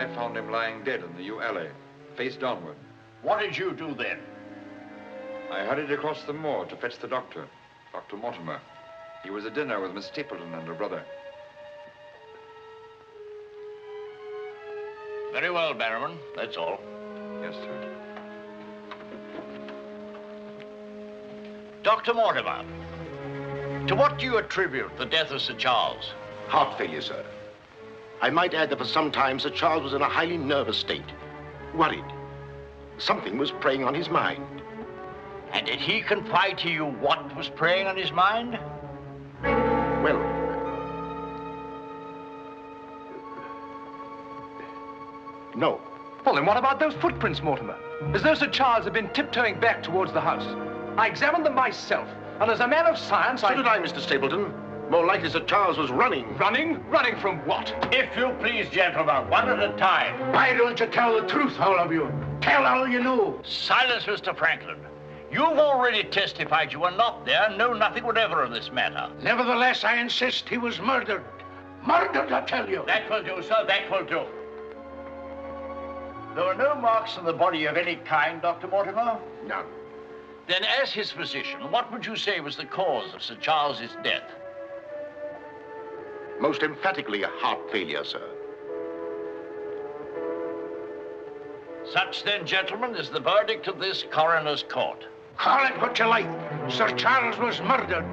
I found him lying dead in the yew alley, face downward. What did you do then? I hurried across the moor to fetch the doctor, Dr. Mortimer. He was at dinner with Miss Stapleton and her brother. Very well, Barrowman. That's all. Yes, sir. Dr. Mortimer, to what do you attribute the death of Sir Charles? Heart failure, sir. I might add that for some time Sir Charles was in a highly nervous state. Worried. Something was preying on his mind. And did he confide to you what was preying on his mind? Well, no. Well, then what about those footprints, Mortimer? As though Sir Charles had been tiptoeing back towards the house. I examined them myself, and as a man of science, So did I, Mr. Stapleton. More likely Sir Charles was running. Running? Running from what? If you please, gentlemen, one at a time. Why don't you tell the truth, all of you? Tell all you know. Silence, Mr. Franklin. You've already testified you were not there and know nothing whatever of this matter. Nevertheless, I insist he was murdered. Murdered, I tell you. That will do, sir, that will do. There were no marks on the body of any kind, Dr. Mortimer? None. Then, as his physician, what would you say was the cause of Sir Charles's death? Most emphatically a heart failure, sir. Such, then, gentlemen, is the verdict of this coroner's court. Call it what you like. Sir Charles was murdered.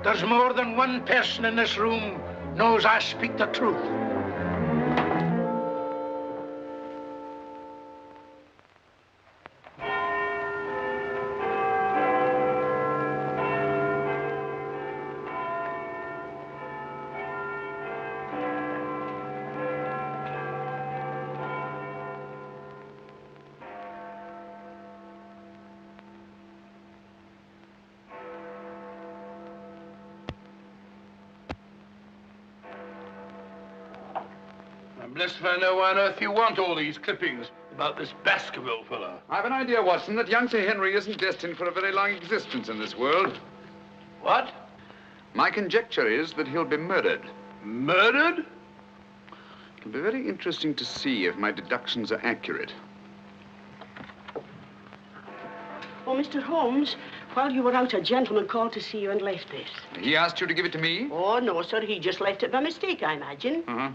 There's more than one person in this room knows I speak the truth. I'm blessed if I know why on earth you want all these clippings about this Baskerville fellow. I've an idea, Watson, that young Sir Henry isn't destined for a very long existence in this world. What? My conjecture is that he'll be murdered. Murdered? It'll be very interesting to see if my deductions are accurate. Oh, Mr. Holmes, while you were out, a gentleman called to see you and left this. He asked you to give it to me? Oh, no, sir. He just left it by mistake, I imagine. Uh-huh.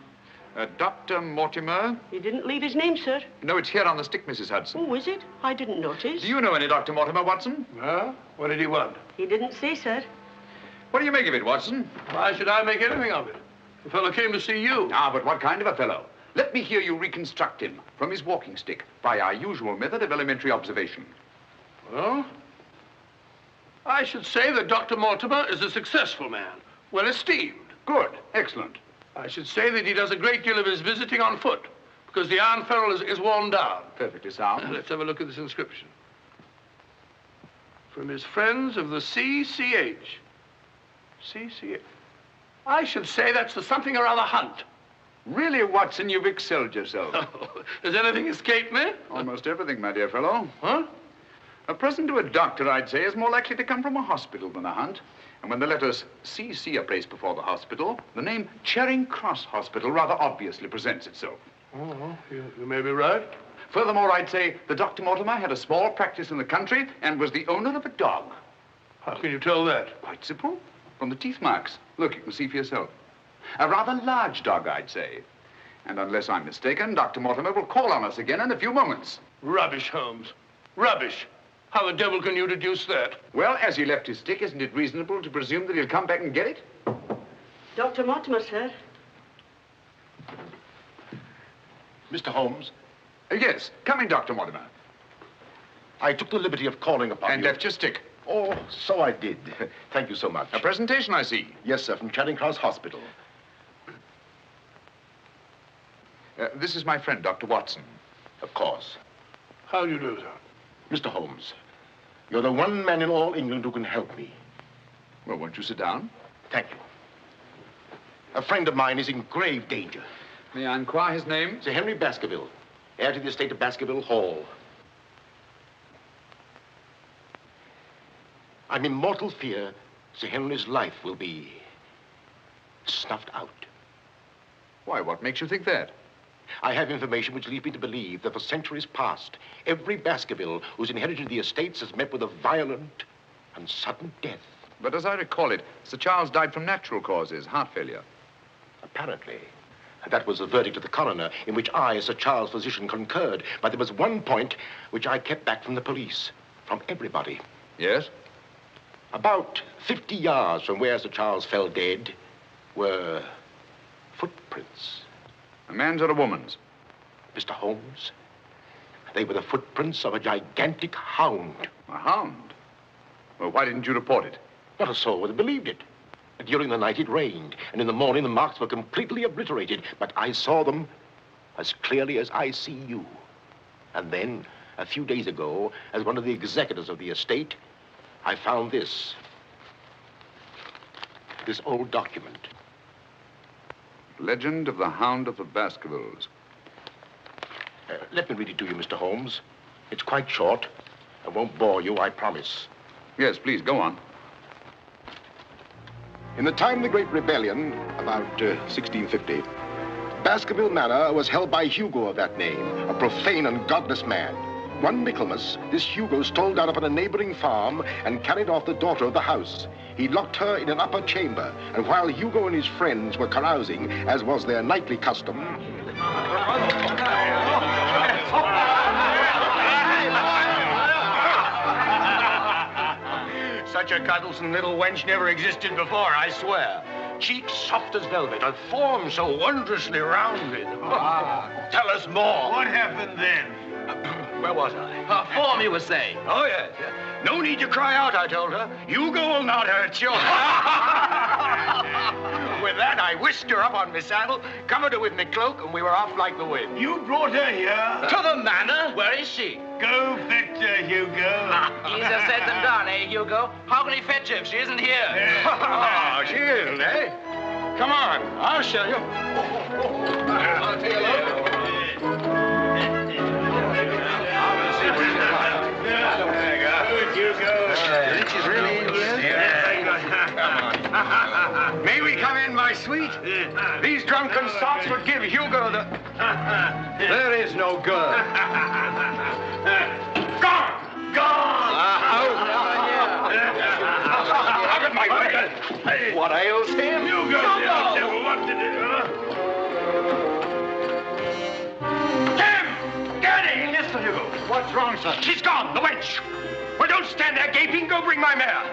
Dr. Mortimer? He didn't leave his name, sir. No, it's here on the stick, Mrs. Hudson. Oh, is it? I didn't notice. Do you know any Dr. Mortimer, Watson? Huh? What did he want? He didn't say, sir. What do you make of it, Watson? Why should I make anything of it? The fellow came to see you. Ah, but what kind of a fellow? Let me hear you reconstruct him from his walking stick by our usual method of elementary observation. Well, I should say that Dr. Mortimer is a successful man, well esteemed. Good. Excellent. I should say that he does a great deal of his visiting on foot, because the iron ferrule is worn down. Perfectly sound. Let's have a look at this inscription. From his friends of the CCH. CCH. I should say that's the something or other hunt. Really, Watson, you've excelled yourself. Oh, does anything escape me? Almost everything, my dear fellow. Huh? A present to a doctor, I'd say, is more likely to come from a hospital than a hunt. And when the letters CC are placed before the hospital, the name Charing Cross Hospital rather obviously presents itself. Oh, you may be right. Furthermore, I'd say that Dr. Mortimer had a small practice in the country and was the owner of a dog. How can you tell that? Quite simple. From the teeth marks. Look, you can see for yourself. A rather large dog, I'd say. And unless I'm mistaken, Dr. Mortimer will call on us again in a few moments. Rubbish, Holmes. Rubbish. How the devil can you deduce that? Well, as he left his stick, isn't it reasonable to presume that he'll come back and get it? Dr. Mortimer, sir. Mr. Holmes, Yes. Come in, Dr. Mortimer. I took the liberty of calling upon And you. left your stick. Oh, so I did. Thank you so much. A presentation, I see. Yes, sir, from Charing Cross Hospital. This is my friend, Dr. Watson. Of course. How do you do, sir? Mr. Holmes, you're the one man in all England who can help me. Well, won't you sit down? Thank you. A friend of mine is in grave danger. May I inquire his name? Sir Henry Baskerville, heir to the estate of Baskerville Hall. I'm in mortal fear Sir Henry's life will be snuffed out. Why, what makes you think that? I have information which leads me to believe that for centuries past, every Baskerville who's inherited the estates has met with a violent and sudden death. But as I recall it, Sir Charles died from natural causes, heart failure. Apparently. That was the verdict of the coroner, in which I, as Sir Charles' physician, concurred. But there was one point which I kept back from the police, from everybody. Yes? About 50 yards from where Sir Charles fell dead were footprints. A man's or a woman's? Mr. Holmes, they were the footprints of a gigantic hound. A hound? Well, why didn't you report it? Not a soul would have believed it. During the night it rained, and in the morning the marks were completely obliterated, but I saw them as clearly as I see you. And then, a few days ago, as one of the executors of the estate, I found this old document. Legend of the Hound of the Baskervilles. Let me read it to you, Mr. Holmes. It's quite short. I won't bore you, I promise. Yes, please, go on. In the time of the Great Rebellion, about 1650, Baskerville Manor was held by Hugo of that name, a profane and godless man. One Michaelmas, this Hugo stole down upon a neighboring farm and carried off the daughter of the house. He locked her in an upper chamber, and while Hugo and his friends were carousing, as was their nightly custom, such a cuddlesome little wench never existed before, I swear. Cheeks soft as velvet, a form so wondrously rounded. Tell us more. What happened then? Where was I? Her form, you were saying. Oh, yes. No need to cry out, I told her. Hugo will not hurt you. With that, I whisked her up on my saddle, covered her with my cloak, and we were off like the wind. You brought her here? To the manor? Where is she? Go fetch her, Hugo. Easier said than done, eh, Hugo? How can he fetch her if she isn't here? Oh, she isn't, eh? Come on, I'll show you. I'll take a look. She's really in here? Come on. May we come in, my sweet? These drunken sots would give Hugo the... There is no girl. Gone! Gone! Out of my way! What ails him? Hugo! What did it, Jim! Get in! Yes, Sir Hugo. What's wrong, sir? She's gone, the wench. Well, don't stand there gaping. Go bring my mare.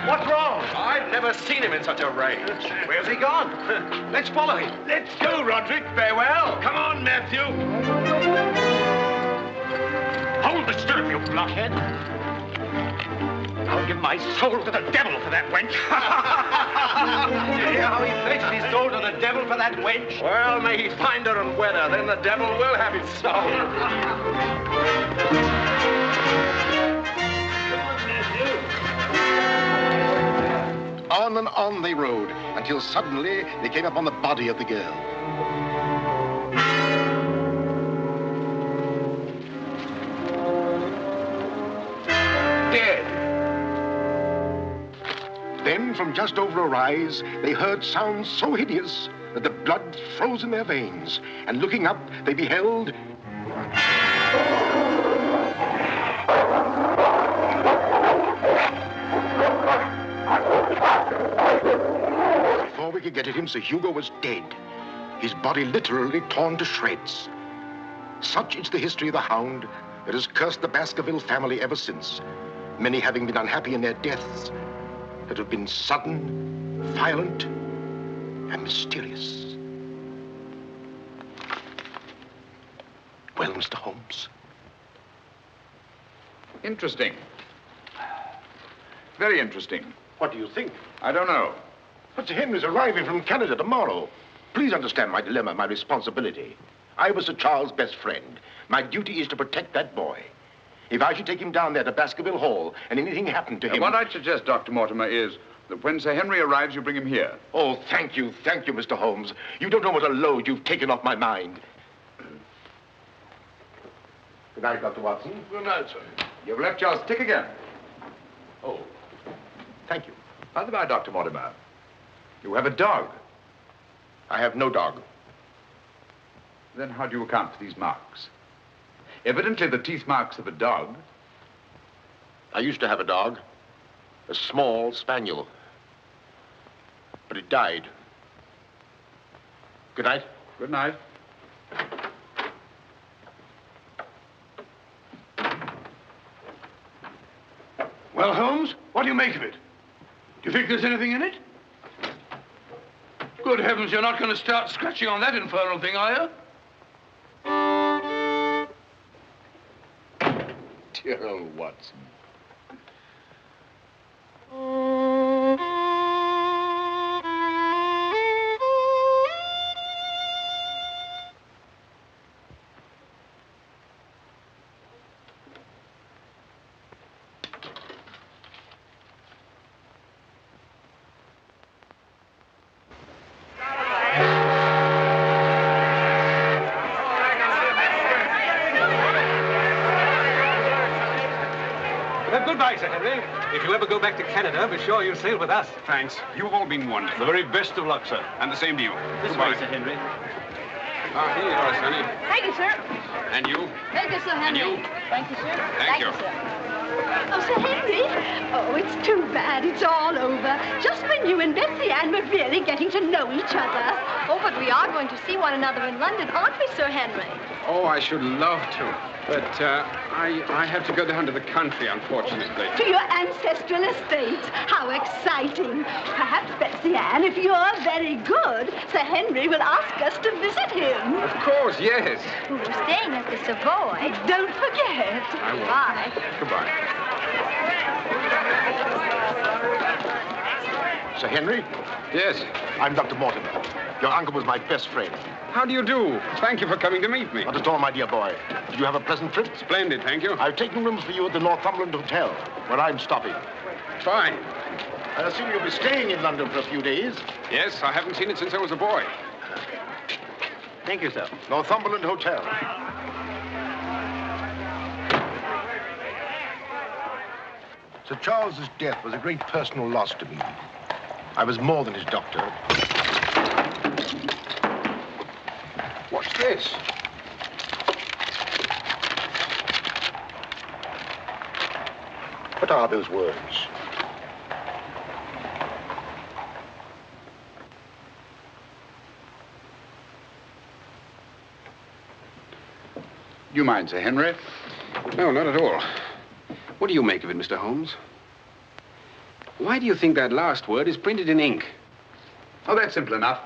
What's wrong? I've never seen him in such a rage. Where's he gone? Let's follow him. Let's go, Roderick. Farewell. Come on, Matthew. Hold the stirrup, you blockhead. I'll give my soul to the devil for that wench. Did you hear how he fetched his soul to the devil for that wench? Well, may he find her and wed her, then the devil will have his soul. On and on they rode, until suddenly they came upon the body of the girl. Dead. Then, from just over a rise, they heard sounds so hideous that the blood froze in their veins. And looking up, they beheld... Before we could get at him, Sir Hugo was dead. His body literally torn to shreds. Such is the history of the Hound that has cursed the Baskerville family ever since, many having been unhappy in their deaths that have been sudden, violent, and mysterious. Well, Mr. Holmes? Interesting. Very interesting. What do you think? I don't know. But Sir Henry's arriving from Canada tomorrow. Please understand my dilemma, my responsibility. I was Sir Charles' best friend. My duty is to protect that boy. If I should take him down there to Baskerville Hall and anything happened to him... What I'd suggest, Dr. Mortimer, is that when Sir Henry arrives, you bring him here. Oh, thank you, Mr. Holmes. You don't know what a load you've taken off my mind. Good night, Dr. Watson. Good night, sir. You've left your stick again. Oh, thank you. By the by, Dr. Mortimer, you have a dog. I have no dog. Then how do you account for these marks? Evidently the teeth marks of a dog. I used to have a dog, a small spaniel, but it died. Good night. Good night. Well, Holmes, what do you make of it? Do you think there's anything in it? Good heavens, you're not going to start scratching on that infernal thing, are you? Dear old Watson. Goodbye, Sir Henry. If you ever go back to Canada, be sure you sail with us. Thanks. You've all been wonderful. The very best of luck, sir. And the same to you. This way, Sir Henry. Ah, here you are, Sonny. Thank you, sir. And you? Thank you, Sir Henry. And you? Thank you, sir. Thank you. sir. Oh, Sir Henry. Oh, it's too bad. It's all over. Just when you and Betsy Ann were really getting to know each other. Oh, but we are going to see one another in London, aren't we, Sir Henry? Oh, I should love to. But I have to go down to the country, unfortunately. To your ancestral estate. How exciting. Perhaps, Betsy Ann, if you're very good, Sir Henry will ask us to visit him. Of course, yes. We're staying at the Savoy. Don't forget. I will. Bye. Goodbye. Sir Henry? Yes. I'm Dr. Mortimer. Your uncle was my best friend. How do you do? Thank you for coming to meet me. Not at all, my dear boy. Did you have a pleasant trip? Splendid, thank you. I've taken rooms for you at the Northumberland Hotel, where I'm stopping. Fine. I assume you'll be staying in London for a few days. Yes, I haven't seen it since I was a boy. Thank you, sir. Northumberland Hotel. Sir Charles's death was a great personal loss to me. I was more than his doctor. What's this? What are those words? Do you mind, Sir Henry? No, not at all. What do you make of it, Mr. Holmes? Why do you think that last word is printed in ink? Oh, that's simple enough.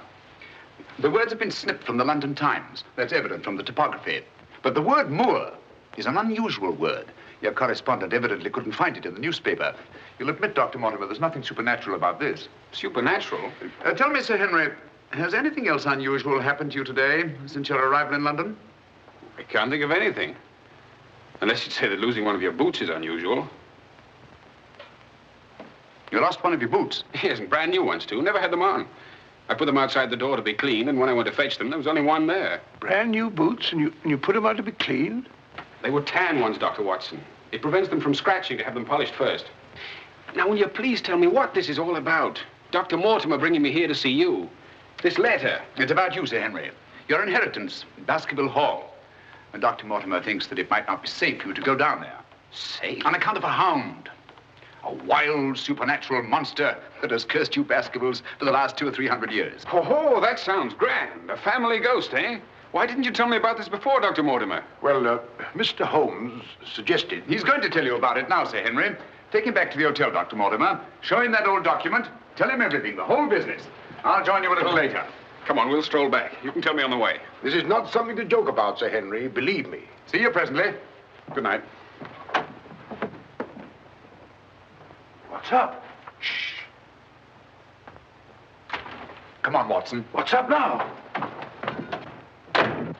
The words have been snipped from the London Times. That's evident from the typography. But the word moor is an unusual word. Your correspondent evidently couldn't find it in the newspaper. You'll admit, Dr. Mortimer, there's nothing supernatural about this. Supernatural? Tell me, Sir Henry, has anything else unusual happened to you today since your arrival in London? I can't think of anything. Unless you'd say that losing one of your boots is unusual. You lost one of your boots? Yes, and brand new ones, too. Never had them on. I put them outside the door to be cleaned, and when I went to fetch them, there was only one there. Brand new boots, and you put them out to be cleaned? They were tan ones, Dr. Watson. It prevents them from scratching to have them polished first. Now, will you please tell me what this is all about? Dr. Mortimer bringing me here to see you. This letter. It's about you, Sir Henry. Your inheritance in Baskerville Hall. And Dr. Mortimer thinks that it might not be safe for you to go down there. Safe? On account of a hound. A wild, supernatural monster that has cursed you Baskervilles for the last 200 or 300 years. Oh, that sounds grand. A family ghost, eh? Why didn't you tell me about this before, Dr. Mortimer? Well, Mr. Holmes suggested... He's going to tell you about it now, Sir Henry. Take him back to the hotel, Dr. Mortimer. Show him that old document. Tell him everything, the whole business. I'll join you a little later. Come on, we'll stroll back. You can tell me on the way. This is not something to joke about, Sir Henry. Believe me. See you presently. Good night. What's up? Shh. Come on, Watson. What's up now?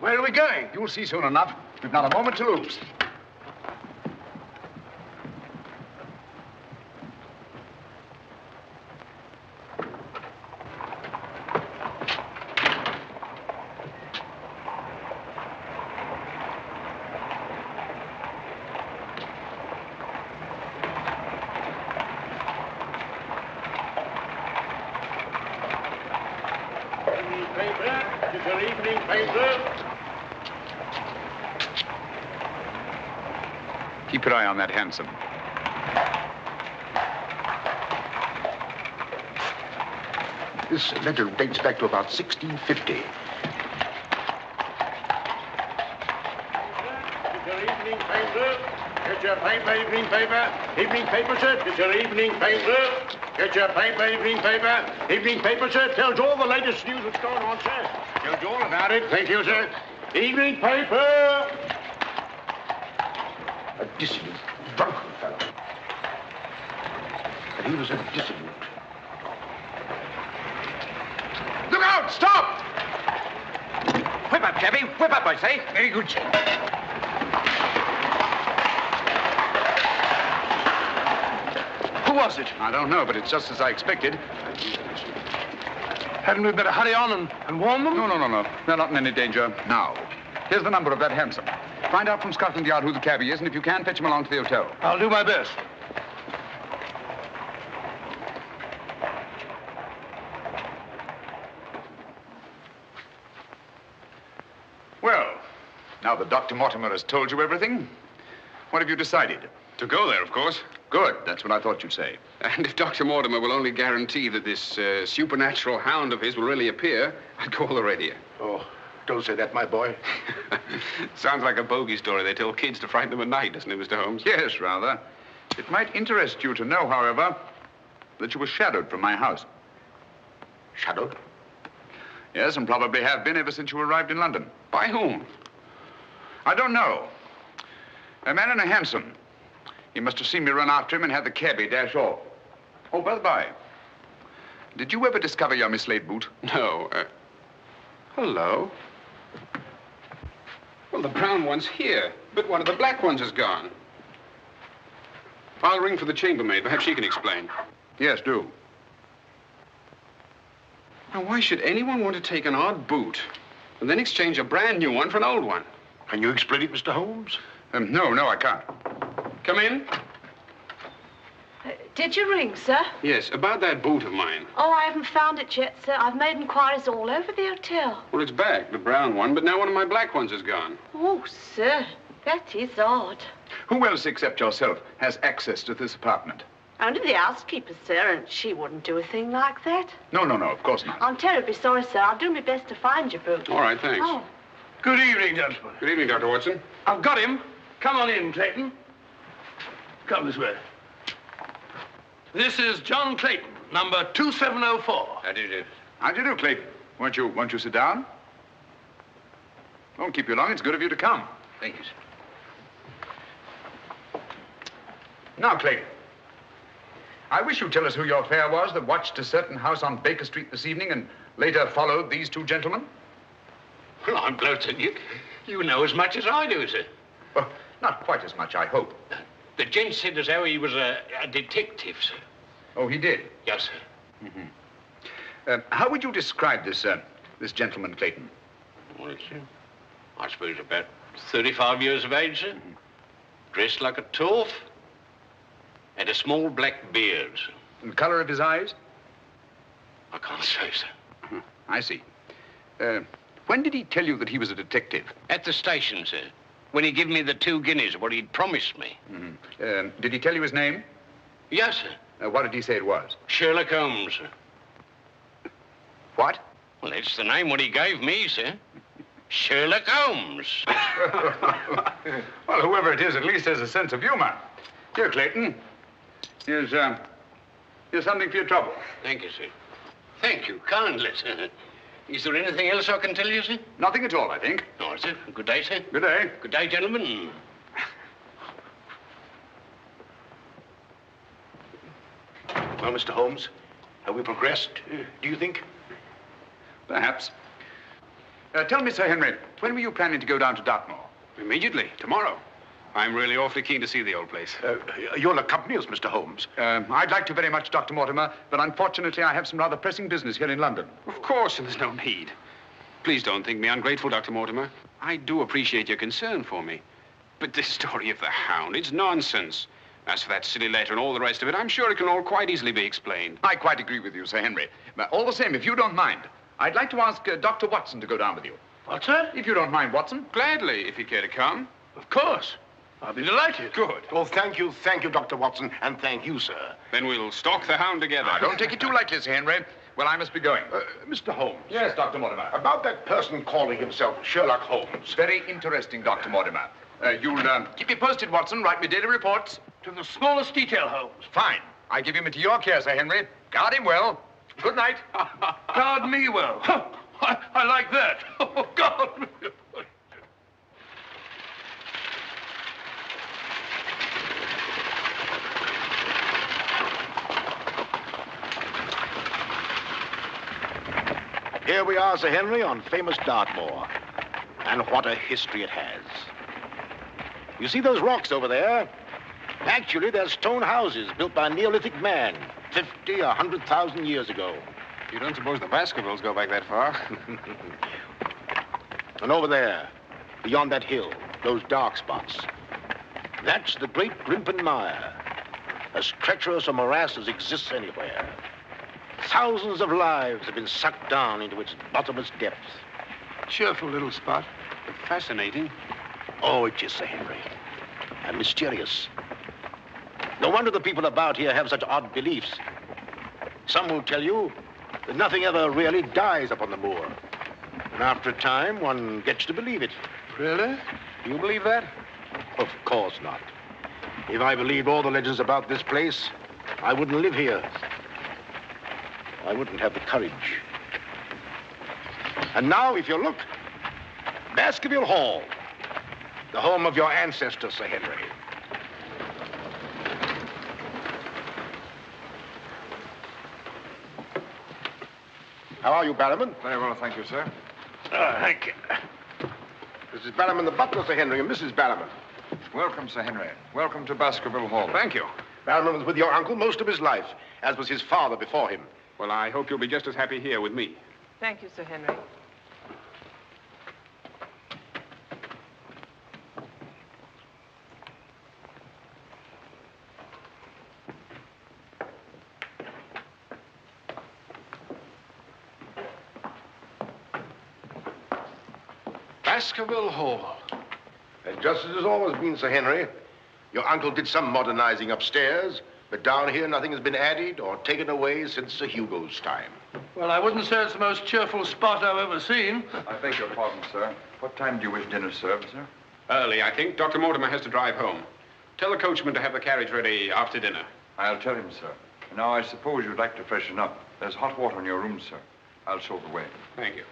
Where are we going? You'll see soon enough. We've not a moment to lose. Keep your eye on that hansom. This letter dates back to about 1650. Your evening paper. Get your paper, evening paper. Evening paper, sir. Get your evening paper. Get your paper, evening paper. Evening paper, sir. Tells you all the latest news that's going on, sir. Tells you all about it. Thank you, sir. Evening paper. A dissident, drunken fellow. And he was a dissident. Look out! Stop! Whip up, cabby. Whip up, I say. Very good, sir. Who was it? I don't know, but it's just as I expected. Hadn't we better hurry on and warn them? No. They're not in any danger now. Here's the number of that hansom. Find out from Scotland Yard who the cabby is, and if you can, fetch him along to the hotel. I'll do my best. Well, now that Dr. Mortimer has told you everything, what have you decided? To go there, of course. Good. That's what I thought you'd say. And if Dr. Mortimer will only guarantee that this supernatural hound of his will really appear, I'd go all the readier. Oh, don't say that, my boy. Sounds like a bogey story they tell kids to frighten them at night, doesn't it, Mr. Holmes? Yes, rather. It might interest you to know, however, that you were shadowed from my house. Shadowed? Yes, and probably have been ever since you arrived in London. By whom? I don't know. A man in a hansom. He must have seen me run after him and had the cabby dash off. Oh, by the by, did you ever discover your mislaid boot? No. Hello? Well, the brown one's here, but one of the black ones is gone. I'll ring for the chambermaid. Perhaps she can explain. Yes, do. Now, why should anyone want to take an odd boot and then exchange a brand new one for an old one? Can you explain it, Mr. Holmes? No, I can't. Come in. Did you ring, sir? Yes, about that boot of mine. Oh, I haven't found it yet, sir. I've made inquiries all over the hotel. Well, it's back, the brown one, but now one of my black ones is gone. Oh, sir, that is odd. Who else except yourself has access to this apartment? Only the housekeeper, sir, and she wouldn't do a thing like that. No, of course not. I'm terribly sorry, sir. I'll do my best to find your boot. All right, thanks. Oh. Good evening, gentlemen. Good evening, Dr. Watson. I've got him. Come on in, Clayton. Come this way. This is John Clayton, number 2704. How do you do? How do you do, Clayton? Won't you sit down? Won't keep you long. It's good of you to come. Thank you, sir. Now, Clayton, I wish you'd tell us who your fare was that watched a certain house on Baker Street this evening and later followed these two gentlemen. Well, I'm glad that you know as much as I do, sir. Well, not quite as much, I hope. The gent said as how he was a detective, sir. Oh, he did? Yes, sir. How would you describe this gentleman, Clayton? Well, it's, I suppose about 35 years of age, sir. Dressed like a toff. Had a small black beard, sir. And the color of his eyes? I can't say, sir. I see. When did he tell you that he was a detective? At the station, sir. When he gave me the 2 guineas, what he'd promised me. Did he tell you his name? Yes, sir. What did he say it was? Sherlock Holmes, sir. What? Well, that's the name what he gave me, sir. Sherlock Holmes. Well, whoever it is at least has a sense of humor. Here, Clayton. Here's something for your trouble. Thank you, sir. Thank you kindly, sir. Is there anything else I can tell you, sir? Nothing at all, I think. No, sir. Good day, sir. Good day. Good day, gentlemen. Well, Mr. Holmes, have we progressed, do you think? Perhaps. Tell me, Sir Henry, when were you planning to go down to Dartmoor? Immediately, tomorrow. I'm really awfully keen to see the old place. You'll accompany us, Mr. Holmes. I'd like to very much, Dr. Mortimer, but unfortunately I have some rather pressing business here in London. Of course, and there's no need. Please don't think me ungrateful, Dr. Mortimer. I do appreciate your concern for me. But this story of the Hound, it's nonsense. As for that silly letter and all the rest of it, I'm sure it can all quite easily be explained. I quite agree with you, Sir Henry. But all the same, if you don't mind, I'd like to ask Dr. Watson to go down with you. What, sir? If you don't mind, Watson. Gladly, if you'd care to come. Of course. I'll be delighted. Good. Oh, thank you, Dr. Watson, and thank you, sir. Then we'll stalk the Hound together. Now, don't take it too lightly, Sir Henry. Well, I must be going. Mr. Holmes. Yes, Dr. Mortimer. About that person calling himself Sherlock Holmes. Very interesting, Dr. Mortimer. You'll keep me posted, Watson. Write me daily reports. To the smallest detail, Holmes. Fine. I give him into your care, Sir Henry. Guard him well. Good night. Guard me well. I like that. Oh, God. Here we are, Sir Henry, on famous Dartmoor. And what a history it has. You see those rocks over there? Actually, they're stone houses built by a Neolithic man 50 or 100,000 years ago. You don't suppose the Baskervilles go back that far? And over there, beyond that hill, those dark spots, that's the great Grimpen Mire, as treacherous a morass as exists anywhere. Thousands of lives have been sucked down into its bottomless depths. Cheerful little spot. Fascinating. Oh, it is, Sir Henry. And mysterious. No wonder the people about here have such odd beliefs. Some will tell you that nothing ever really dies upon the moor. And after a time, one gets to believe it. Really? You believe that? Of course not. If I believed all the legends about this place, I wouldn't live here. I wouldn't have the courage. And now, if you look, Baskerville Hall, the home of your ancestors, Sir Henry. How are you, Barrowman? Very well, thank you, sir. Thank you. This is Barrowman the butler, Sir Henry, and Mrs. Barrowman. Welcome, Sir Henry. Welcome to Baskerville Hall. Thank you. Barrowman was with your uncle most of his life, as was his father before him. Well, I hope you'll be just as happy here with me. Thank you, Sir Henry. Baskerville Hall. And just as it's always been, Sir Henry, your uncle did some modernizing upstairs, but down here nothing has been added or taken away since Sir Hugo's time. Well, I wouldn't say it's the most cheerful spot I've ever seen. I beg your pardon, sir. What time do you wish dinner served, sir? Early, I think. Dr. Mortimer has to drive home. Tell the coachman to have the carriage ready after dinner. I'll tell him, sir. Now, I suppose you'd like to freshen up. There's hot water in your room, sir. I'll show the way. Thank you.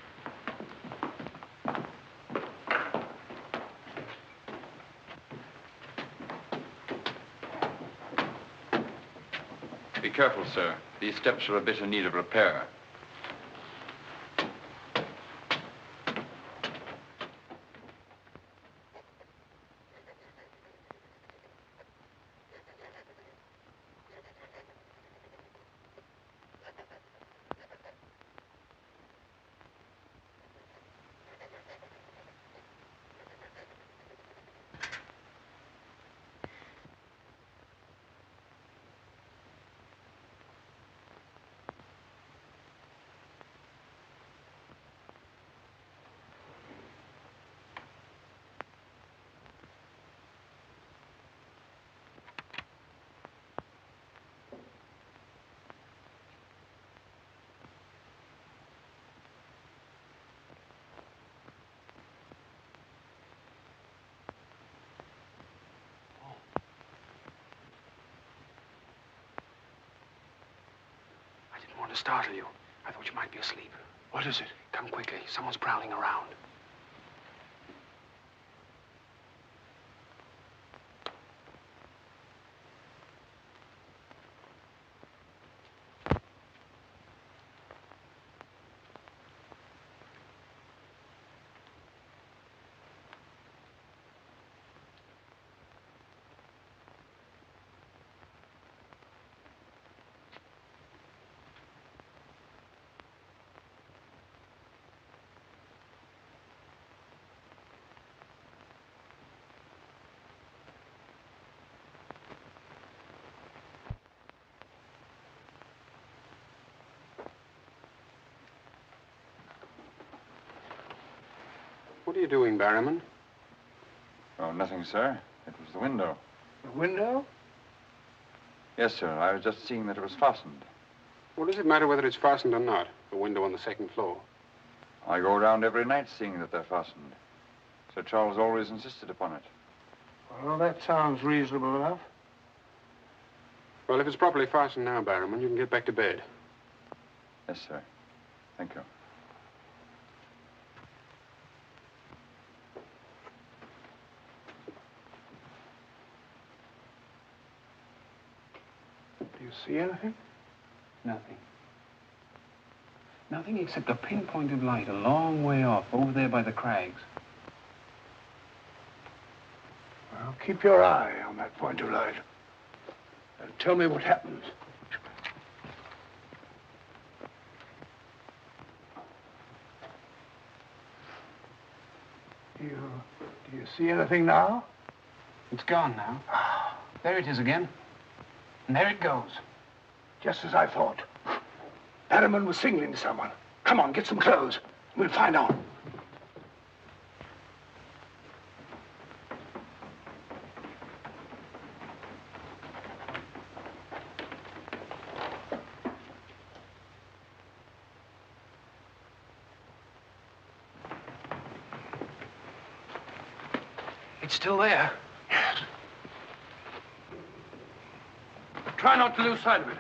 Be careful, sir. These steps are a bit in need of repair. I didn't want to startle you. I thought you might be asleep. What is it? Come quickly. Someone's prowling around. What are you doing, Barrowman? Oh, nothing, sir. It was the window. The window? Yes, sir. I was just seeing that it was fastened. What does it matter whether it's fastened or not? The window on the second floor. I go around every night seeing that they're fastened. Sir Charles always insisted upon it. Well, that sounds reasonable enough. Well, if it's properly fastened now, Barrowman, you can get back to bed. Yes, sir. Thank you. Do you see anything? Nothing. Nothing except a pinpointed light a long way off, over there by the crags. Well, keep your eye on that point of light. And tell me what happens. Do you see anything now? It's gone now. There it is again. And there it goes. Just as I thought. Barrowman was signaling to someone. Come on, get some clothes. We'll find out. It's still there. Yes. Try not to lose sight of it.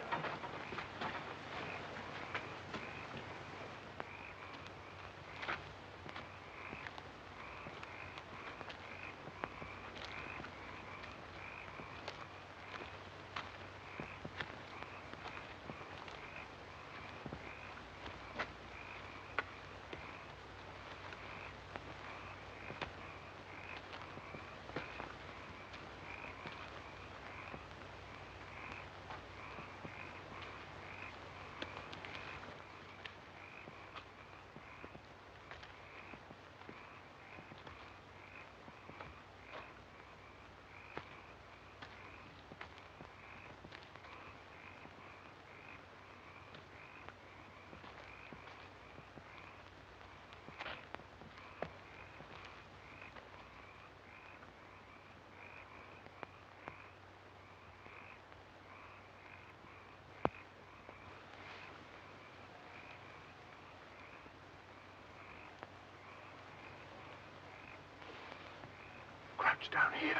Crouch down here.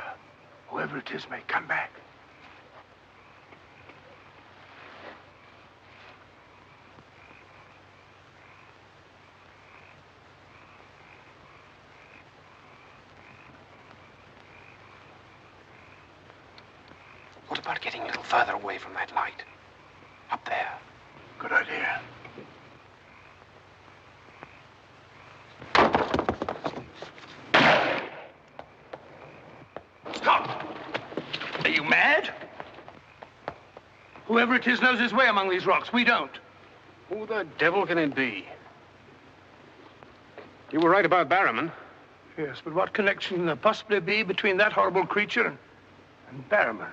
Whoever it is may come back. What about getting a little further away from that light? Up there. Good idea. Stop! Are you mad? Whoever it is knows his way among these rocks. We don't. Who the devil can it be? You were right about Barrowman. Yes, but what connection can there possibly be between that horrible creature and Barrowman?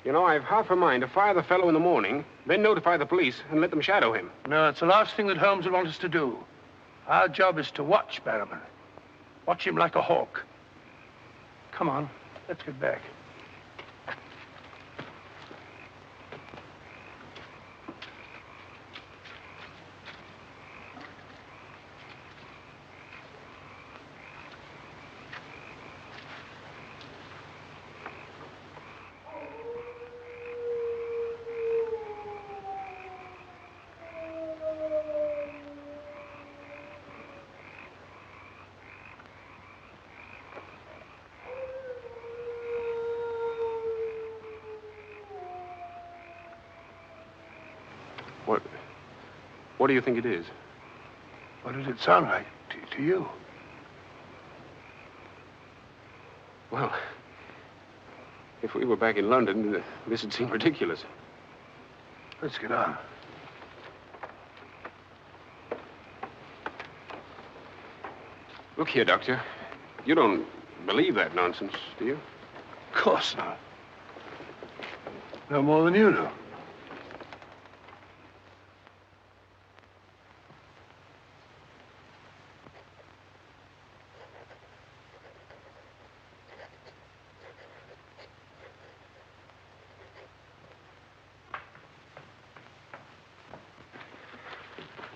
You know, I've half a mind to fire the fellow in the morning, then notify the police and let them shadow him. No, it's the last thing that Holmes would want us to do. Our job is to watch Barrowman. Watch him like a hawk. Come on, let's get back. What do you think it is? What did it sound like to you? Well, if we were back in London, this would seem ridiculous. Let's get on. Look here, Doctor. You don't believe that nonsense, do you? Of course not. No more than you do.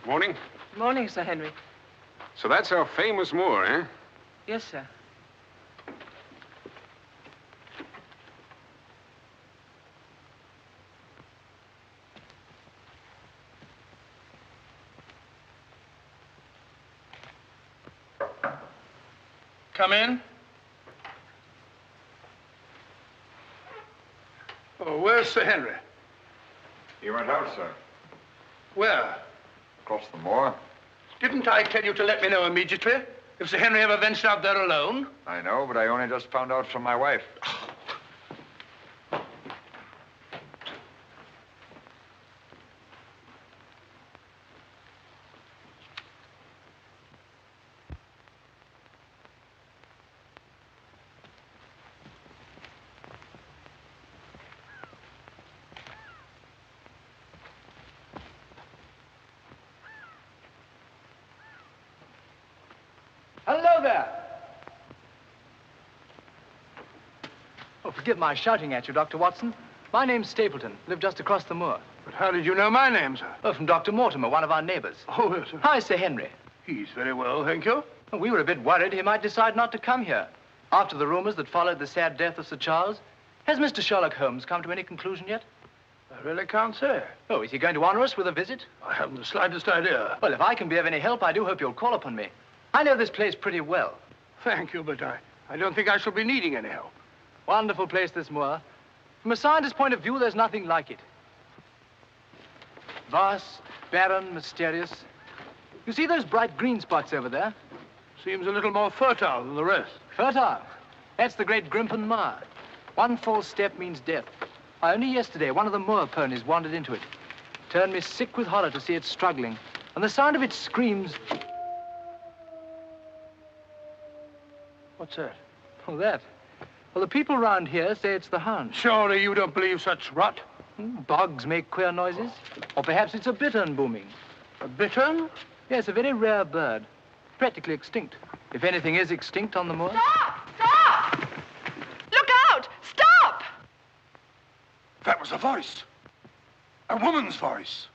Morning. Morning, Sir Henry. So that's our famous moor, eh? Yes, sir. Come in. Oh, where's Sir Henry? He went out, sir. Where? Across the moor. Didn't I tell you to let me know immediately if Sir Henry ever ventured out there alone? I know, but I only just found out from my wife. Hello there. Oh, forgive my shouting at you, Dr. Watson. My name's Stapleton. Live just across the moor. But how did you know my name, sir? Oh, from Dr. Mortimer, one of our neighbors. Oh, yes, sir. Hi, Sir Henry. He's very well, thank you. Well, we were a bit worried he might decide not to come here. After the rumors that followed the sad death of Sir Charles, has Mr. Sherlock Holmes come to any conclusion yet? I really can't say. Oh, is he going to honor us with a visit? I haven't the slightest idea. Well, if I can be of any help, I do hope you'll call upon me. I know this place pretty well. Thank you, but I don't think I shall be needing any help. Wonderful place, this moor. From a scientist's point of view, there's nothing like it. Vast, barren, mysterious. You see those bright green spots over there? Seems a little more fertile than the rest. Fertile? That's the great Grimpen Mire. One false step means death. Only yesterday, one of the moor ponies wandered into it. Turned me sick with horror to see it struggling. And the sound of its screams... What's that? Oh, that? Well, the people round here say it's the Hound. Surely you don't believe such rot? Bogs make queer noises. Or perhaps it's a bittern booming. A bittern? Yes, a very rare bird. Practically extinct. If anything is extinct on the moor. Stop! Stop! Look out! Stop! That was a voice. A woman's voice.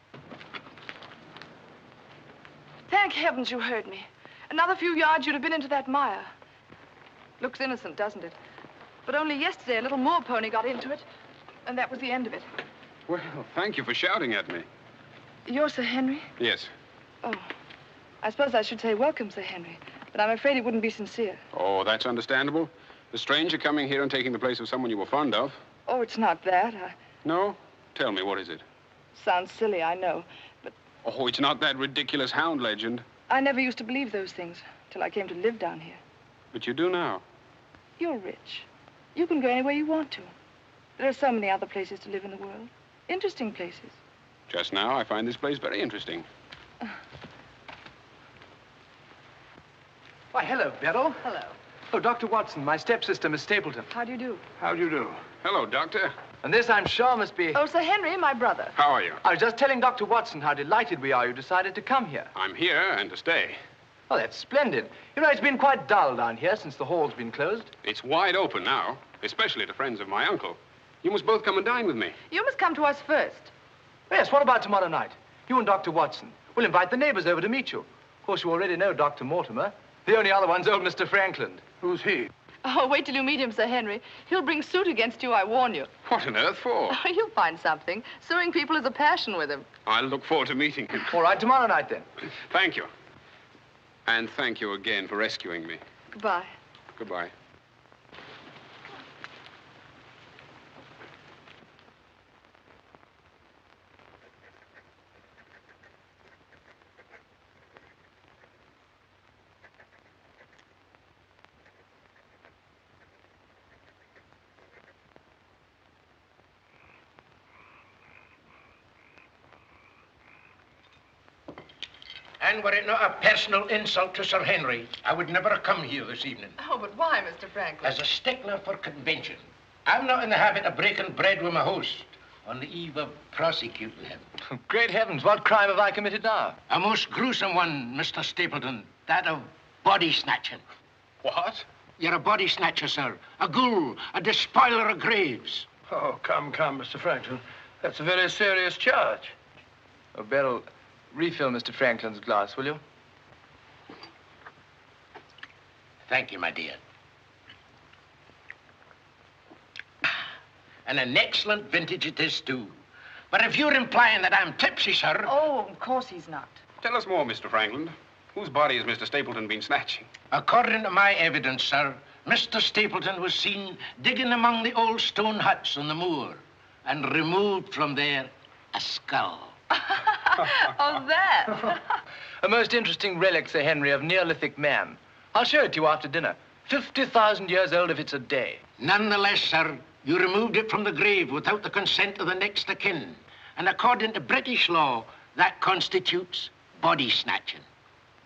Thank heavens you heard me. Another few yards, you'd have been into that mire. Looks innocent, doesn't it? But only yesterday, a little moor pony got into it, and that was the end of it. Well, thank you for shouting at me. You're Sir Henry? Yes. Oh. I suppose I should say welcome, Sir Henry, but I'm afraid it wouldn't be sincere. Oh, that's understandable. A stranger coming here and taking the place of someone you were fond of. Oh, it's not that. No? Tell me, what is it? Sounds silly, I know, but Oh, it's not that ridiculous Hound legend. I never used to believe those things till I came to live down here. But you do now. You're rich. You can go anywhere you want to. There are so many other places to live in the world. Interesting places. Just now, I find this place very interesting. Why, hello, Beryl. Hello. Oh, Dr. Watson, my stepsister, Miss Stapleton. How do you do? How do you do? Hello, Doctor. And this, I'm sure, must be... Oh, Sir Henry, my brother. How are you? I was just telling Dr. Watson how delighted we are you decided to come here. I'm here and to stay. Oh, that's splendid. You know, it's been quite dull down here since the hall's been closed. It's wide open now, especially to friends of my uncle. You must both come and dine with me. You must come to us first. Yes, what about tomorrow night? You and Dr. Watson. We'll invite the neighbors over to meet you. Of course, you already know Dr. Mortimer. The only other one's old Mr. Franklin. Who's he? Oh, wait till you meet him, Sir Henry. He'll bring suit against you, I warn you. What on earth for? Oh, you'll find something. Suing people is a passion with him. I'll look forward to meeting him. All right, tomorrow night, then. Thank you. And thank you again for rescuing me. Goodbye. Goodbye. And were it not a personal insult to Sir Henry, I would never have come here this evening. Oh, but why, Mr. Franklin? As a stickler for convention, I'm not in the habit of breaking bread with my host on the eve of prosecuting him. Great heavens, what crime have I committed now? A most gruesome one, Mr. Stapleton. That of body snatching. What? You're a body snatcher, sir. A ghoul, a despoiler of graves. Oh, come, Mr. Franklin. That's a very serious charge. Oh, Beryl, Refill Mr. Franklin's glass, will you? Thank you, my dear. And an excellent vintage it is, too. But if you're implying that I'm tipsy, sir... Oh, of course he's not. Tell us more, Mr. Franklin. Whose body has Mr. Stapleton been snatching? According to my evidence, sir, Mr. Stapleton was seen digging among the old stone huts on the moor and removed from there a skull. Oh, that. A most interesting relic, Sir Henry, of Neolithic man. I'll show it to you after dinner. 50,000 years old if it's a day. Nonetheless, sir, you removed it from the grave without the consent of the next of kin. And according to British law, that constitutes body snatching.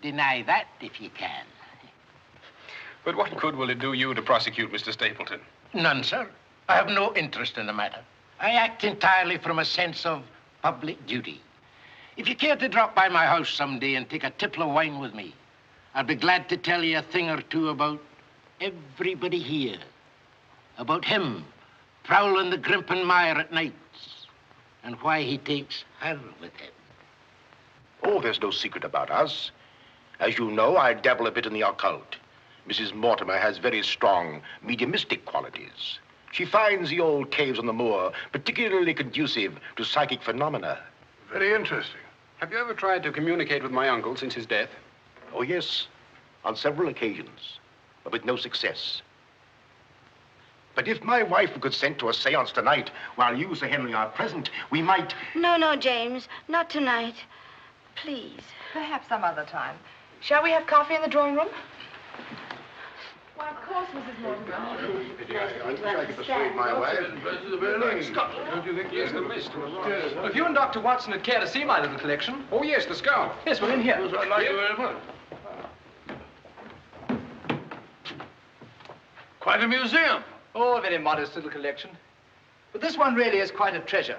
Deny that if you can. But what good will it do you to prosecute Mr. Stapleton? None, sir. I have no interest in the matter. I act entirely from a sense of public duty. If you care to drop by my house someday and take a tipple of wine with me, I'll be glad to tell you a thing or two about everybody here. About him prowling the Grimpen Mire at nights and why he takes her with him. Oh, there's no secret about us. As you know, I dabble a bit in the occult. Mrs. Mortimer has very strong mediumistic qualities. She finds the old caves on the moor particularly conducive to psychic phenomena. Very interesting. Have you ever tried to communicate with my uncle since his death? Oh, yes, on several occasions, but with no success. But if my wife would consent to a seance tonight, while you, Sir Henry, are present, we might... No, James, not tonight. Please. Perhaps some other time. Shall we have coffee in the drawing room? Why, of course, Mrs. Mortimer. I wish I could persuade my wife. Don't you think yes, the list? Well, if you and Dr. Watson would care to see my little collection. Oh, yes, the scarf. Yes, we're in here. I'd like you very much. Quite a museum. Oh, a very modest little collection. But this one really is quite a treasure.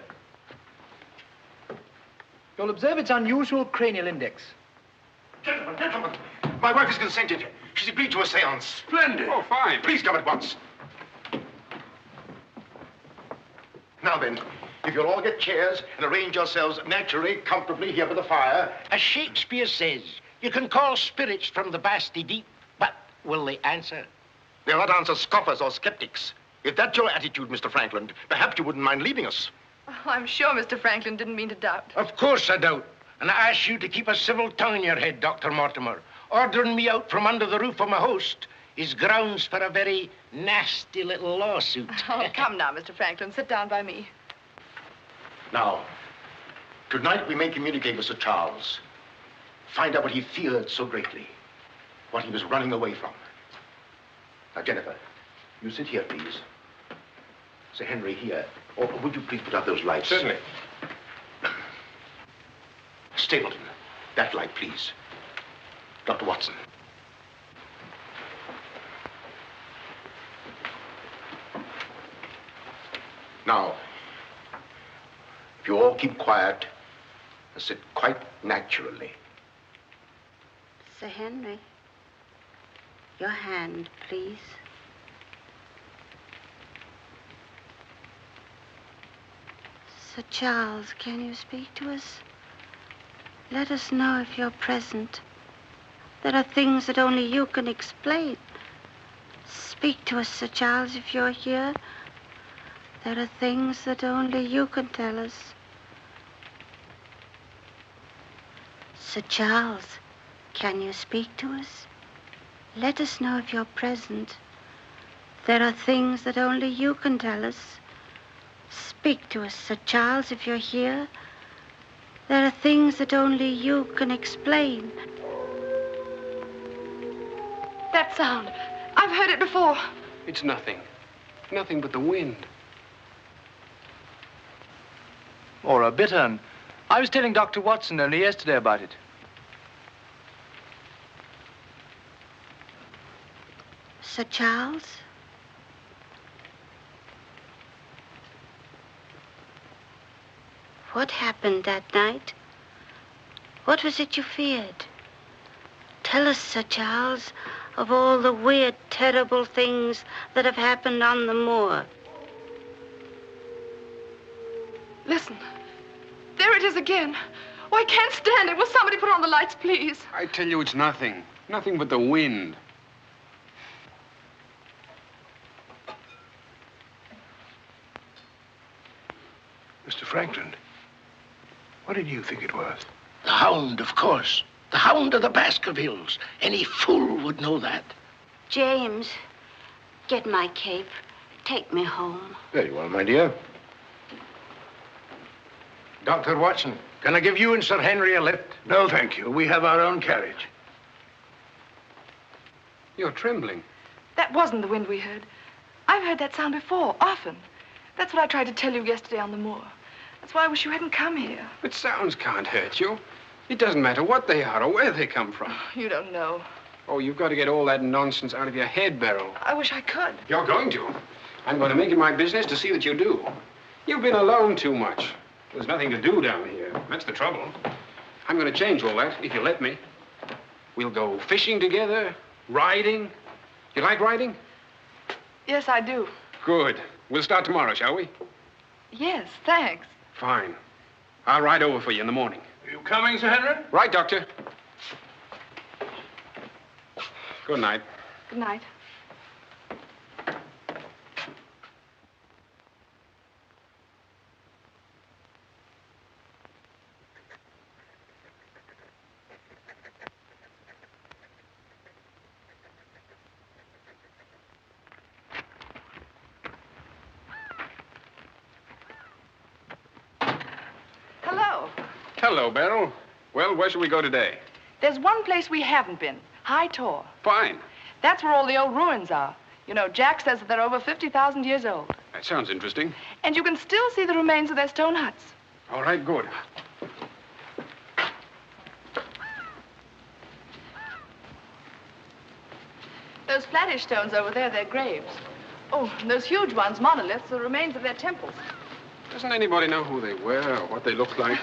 You'll observe its unusual cranial index. Gentlemen, my wife has consented. She's agreed to a seance. Splendid. Oh, fine. Please come at once. Now then, if you'll all get chairs and arrange yourselves naturally, comfortably here by the fire. As Shakespeare says, you can call spirits from the vasty deep, but will they answer? They'll not answer scoffers or skeptics. If that's your attitude, Mr. Franklin, perhaps you wouldn't mind leaving us. Oh, I'm sure Mr. Franklin didn't mean to doubt. Of course I doubt. And I ask you to keep a civil tongue in your head, Dr. Mortimer. Ordering me out from under the roof of my host is grounds for a very nasty little lawsuit. Oh, come now, Mr. Franklin. Sit down by me. Now, tonight we may communicate with Sir Charles. Find out what he feared so greatly. What he was running away from. Now, Jennifer, you sit here, please. Sir Henry, here. Or would you please put out those lights? Certainly. Stapleton, that light, please. Dr. Watson. Now, if you all keep quiet and sit quite naturally. Sir Henry, your hand, please. Sir Charles, can you speak to us? Let us know if you're present. There are things that only you can explain. Speak to us, Sir Charles, if you're here. There are things that only you can tell us. Sir Charles, can you speak to us? Let us know if you're present. There are things that only you can tell us. Speak to us, Sir Charles, if you're here. There are things that only you can explain. That sound. I've heard it before. It's nothing. Nothing but the wind. Or a bittern. I was telling Dr. Watson only yesterday about it. Sir Charles? What happened that night? What was it you feared? Tell us, Sir Charles, of all the weird, terrible things that have happened on the moor. Listen. There it is again. Oh, I can't stand it. Will somebody put on the lights, please? I tell you, it's nothing. Nothing but the wind. Mr. Franklin, what did you think it was? The Hound, of course. The Hound of the Baskervilles. Any fool would know that. James, get my cape. Take me home. Very well, my dear. Dr. Watson, can I give you and Sir Henry a lift? No, thank you. We have our own carriage. You're trembling. That wasn't the wind we heard. I've heard that sound before, often. That's what I tried to tell you yesterday on the moor. That's why I wish you hadn't come here. But sounds can't hurt you. It doesn't matter what they are or where they come from. You don't know. Oh, you've got to get all that nonsense out of your head, Beryl. I wish I could. You're going to. I'm going to make it my business to see that you do. You've been alone too much. There's nothing to do down here. That's the trouble. I'm going to change all that, if you let me. We'll go fishing together, riding. You like riding? Yes, I do. Good. We'll start tomorrow, shall we? Yes, thanks. Fine. I'll ride over for you in the morning. Are you coming, Sir Henry? Right, Doctor. Good night. Good night. Hello. Hello, Beryl. Well, where shall we go today? There's one place we haven't been. High Tor. Fine. That's where all the old ruins are. You know, Jack says that they're over 50,000 years old. That sounds interesting. And you can still see the remains of their stone huts. All right, good. Those flattish stones over there, they're graves. Oh, and those huge ones, monoliths, the remains of their temples. Doesn't anybody know who they were or what they looked like?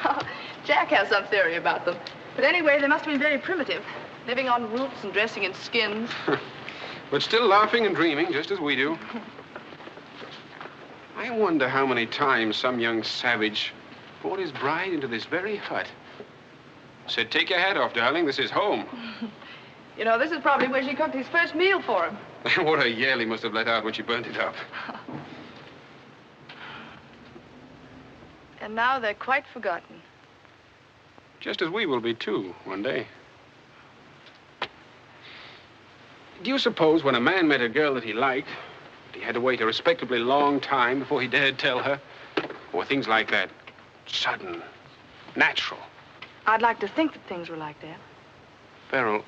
Jack has some theory about them. But anyway, they must have been very primitive, living on roots and dressing in skins. But still laughing and dreaming, just as we do. I wonder how many times some young savage brought his bride into this very hut. Said, take your hat off, darling, this is home. You know, this is probably where she cooked his first meal for him. What a yell he must have let out when she burnt it up. And now they're quite forgotten. Just as we will be, too, one day. Do you suppose when a man met a girl that he liked, he had to wait a respectably long time before he dared tell her? Or things like that, sudden, natural? I'd like to think that things were like that. Beryl,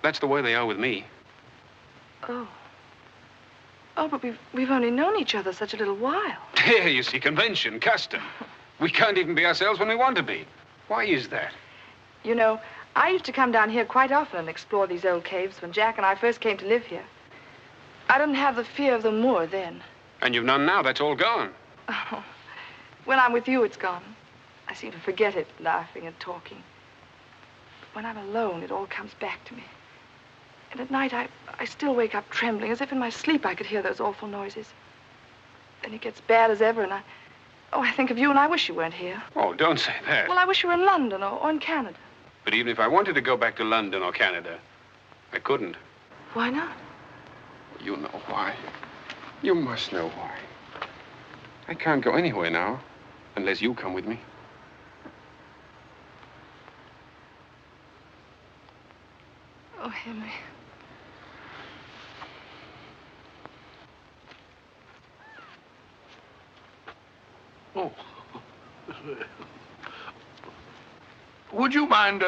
that's the way they are with me. Oh. Oh, but we've only known each other such a little while. There, you see, convention, custom. We can't even be ourselves when we want to be. Why is that? You know, I used to come down here quite often and explore these old caves when Jack and I first came to live here. I didn't have the fear of the moor then. And you've none now. That's all gone. Oh, when I'm with you, it's gone. I seem to forget it, laughing and talking. But when I'm alone, it all comes back to me. And at night, I still wake up trembling, as if in my sleep I could hear those awful noises. Then it gets bad as ever, and I think of you, and I wish you weren't here. Oh, don't say that. Well, I wish you were in London or in Canada. But even if I wanted to go back to London or Canada, I couldn't. Why not? You know why. You must know why. I can't go anywhere now unless you come with me. Oh, Henry. Oh. Would you mind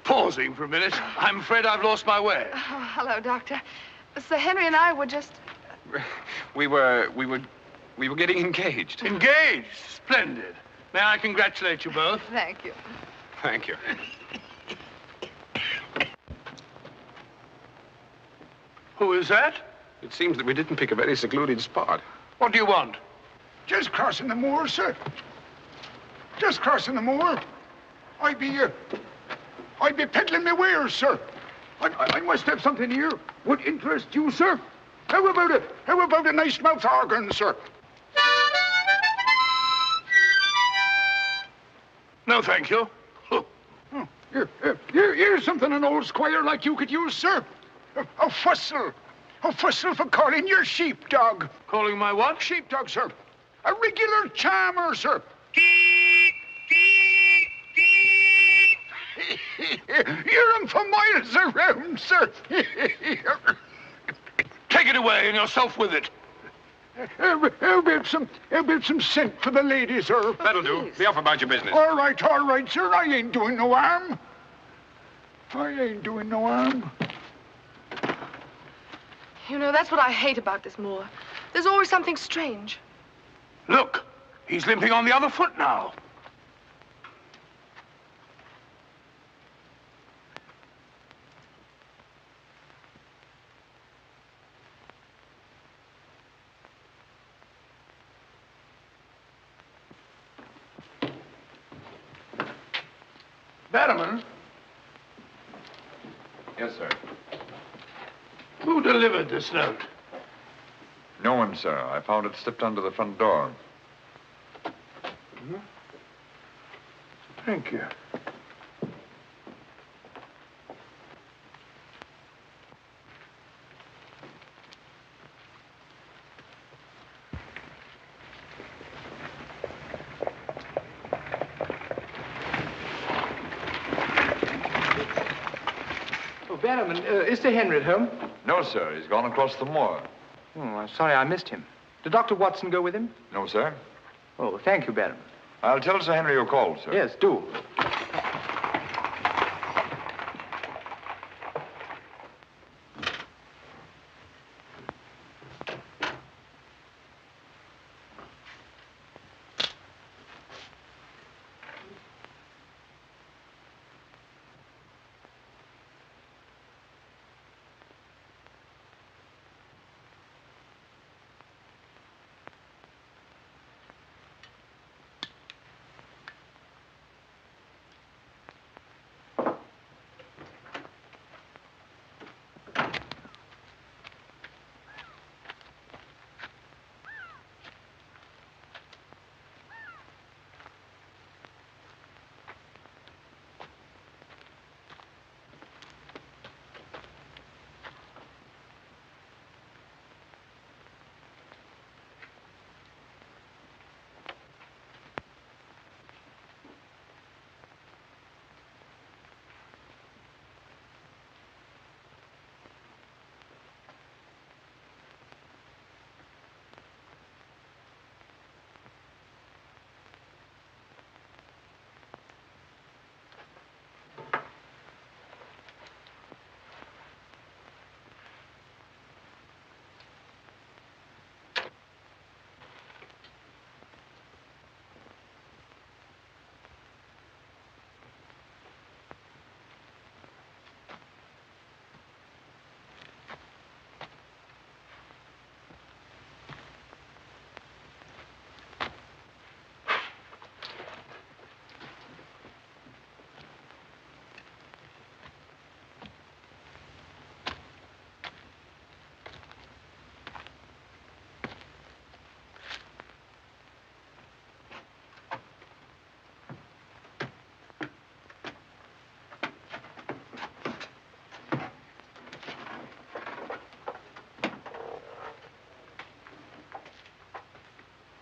pausing for a minute? I'm afraid I've lost my way. Oh, hello, Doctor. Sir Henry and I were just... We were getting engaged. Engaged? Splendid. May I congratulate you both? Thank you. Thank you. Who is that? It seems that we didn't pick a very secluded spot. What do you want? Just crossing the moor, sir. Just crossing the moor. I'd be peddling my wares, sir. I must have something here. Would interest you, sir. How about it? How about a nice mouth organ, sir? No, thank you. Here's something an old squire like you could use, sir. A fussel. A fussel for calling your sheepdog. Calling my what? Sheepdog, sir. A regular charmer, sir. Hear him for miles around, sir. Take it away and yourself with it. How about some scent for the lady, sir? That'll do. Be off about your business. All right, sir. I ain't doing no harm. I ain't doing no harm. You know, that's what I hate about this moor. There's always something strange. Look, he's limping on the other foot now. Barrowman? Yes, sir. Who delivered this note? No one, sir. I found it slipped under the front door. Thank you. Barrowman, is Sir Henry at home? No, sir. He's gone across the moor. Oh, I'm sorry I missed him. Did Dr. Watson go with him? No, sir. Oh, thank you, Barrowman. I'll tell Sir Henry you called, sir. Yes, do.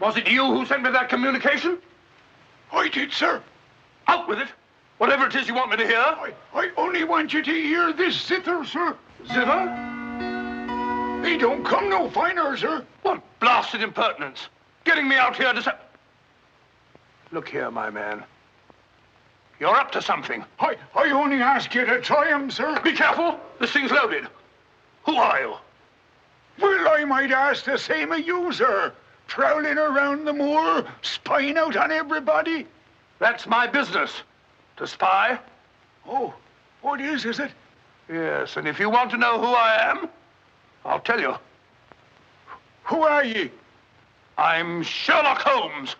Was it you who sent me that communication? I did, sir. Out with it. Whatever it is you want me to hear. I only want you to hear this zither, sir. Zither? He don't come no finer, sir. What blasted impertinence. Getting me out here to say... Look here, my man. You're up to something. I only ask you to try him, sir. Be careful. This thing's loaded. Who are you? Well, I might ask the same of you, sir. Prowling around the moor, spying out on everybody. That's my business. To spy. Oh, what is it? Yes, and if you want to know who I am, I'll tell you. Who are ye? I'm Sherlock Holmes.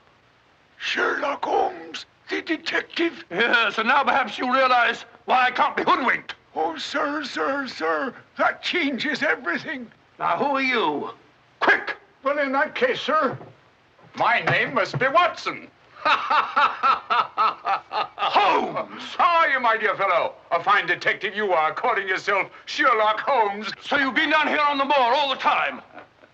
Sherlock Holmes, the detective? Yes, and now perhaps you realize why I can't be hoodwinked. Oh, sir, that changes everything. Now, who are you? Quick! Well, in that case, sir... My name must be Watson. Holmes! Holmes. How are you, my dear fellow? A fine detective you are, calling yourself Sherlock Holmes. So you've been down here on the moor all the time?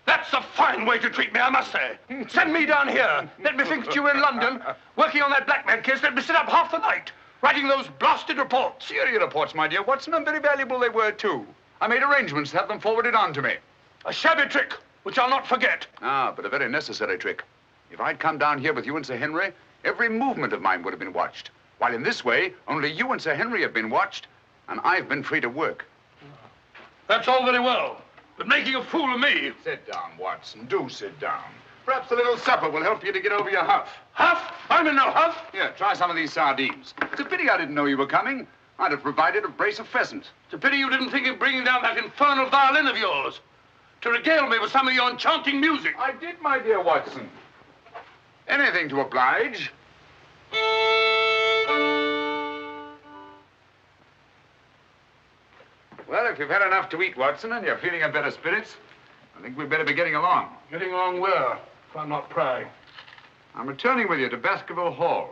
That's a fine way to treat me, I must say. Send me down here. Let me think that you were in London, working on that blackmail case. Let me sit up half the night, writing those blasted reports. Serious reports, my dear Watson, and very valuable they were, too. I made arrangements to have them forwarded on to me. A shabby trick, which I'll not forget. Ah, but a very necessary trick. If I'd come down here with you and Sir Henry, every movement of mine would have been watched. While in this way, only you and Sir Henry have been watched, and I've been free to work. That's all very well, but making a fool of me... Sit down, Watson. Do sit down. Perhaps a little supper will help you to get over your huff. Huff? I'm in no huff. Here, try some of these sardines. It's a pity I didn't know you were coming. I'd have provided a brace of pheasant. It's a pity you didn't think of bringing down that infernal violin of yours to regale me with some of your enchanting music. I did, my dear Watson. Anything to oblige. Well, if you've had enough to eat, Watson, and you're feeling in better spirits, I think we'd better be getting along. Getting along where, if I'm not prying? I'm returning with you to Baskerville Hall.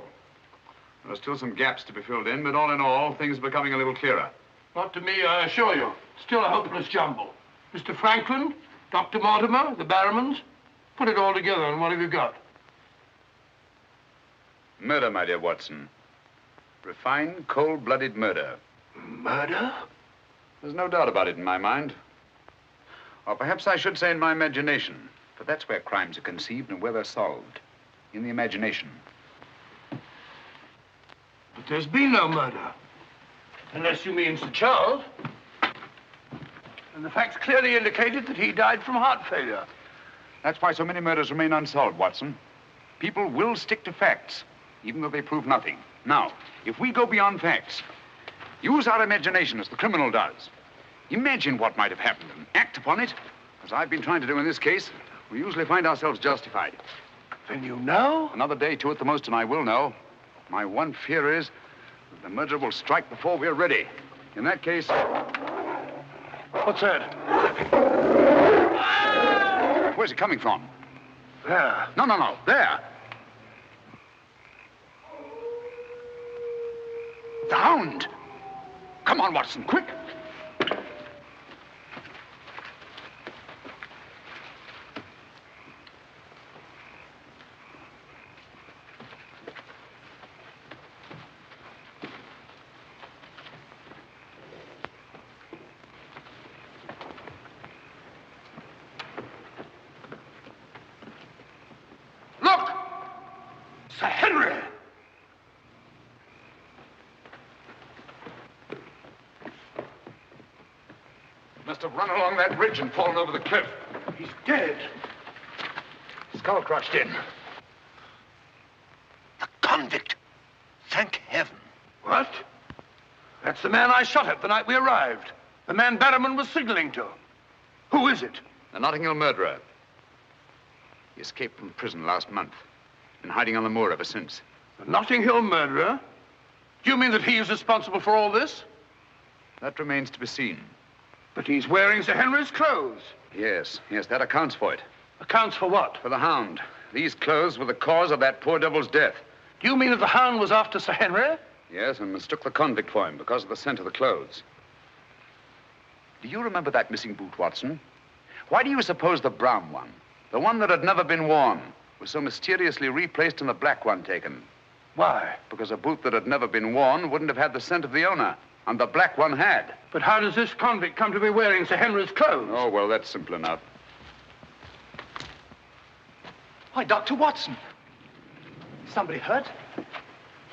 There are still some gaps to be filled in, but all in all, things are becoming a little clearer. Not to me, I assure you. Still a hopeless jumble. Mr. Franklin, Dr. Mortimer, the Barrowmans. Put it all together, and what have you got? Murder, my dear Watson. Refined, cold-blooded murder. Murder? There's no doubt about it in my mind. Or perhaps I should say in my imagination. For that's where crimes are conceived and where they're solved. In the imagination. But there's been no murder. Unless you mean Sir Charles. And the facts clearly indicated that he died from heart failure. That's why so many murders remain unsolved, Watson. People will stick to facts, even though they prove nothing. Now, if we go beyond facts, use our imagination as the criminal does. Imagine what might have happened and act upon it, as I've been trying to do in this case. We usually find ourselves justified. Then you know? Another day, two at the most, and I will know. My one fear is that the murderer will strike before we're ready. In that case... What's that? Where's it coming from? There. No. There. The Hound. Come on, Watson, quick. Look! Sir Henry! Must have run along that ridge and fallen over the cliff. He's dead. Skull crushed in. The convict. Thank heaven. What? That's the man I shot at the night we arrived. The man Barrowman was signaling to. Who is it? The Notting Hill murderer. He escaped from prison last month. Been hiding on the moor ever since. The Notting Hill murderer? Do you mean that he is responsible for all this? That remains to be seen. But he's wearing Sir Henry's clothes. Yes, that accounts for it. Accounts for what? For the Hound. These clothes were the cause of that poor devil's death. Do you mean that the Hound was after Sir Henry? Yes, and mistook the convict for him because of the scent of the clothes. Do you remember that missing boot, Watson? Why do you suppose the brown one, the one that had never been worn, was so mysteriously replaced in the black one taken? Why? Because a boot that had never been worn wouldn't have had the scent of the owner, and the black one had. But how does this convict come to be wearing Sir Henry's clothes? Oh, well, that's simple enough. Why, Dr. Watson. Somebody hurt?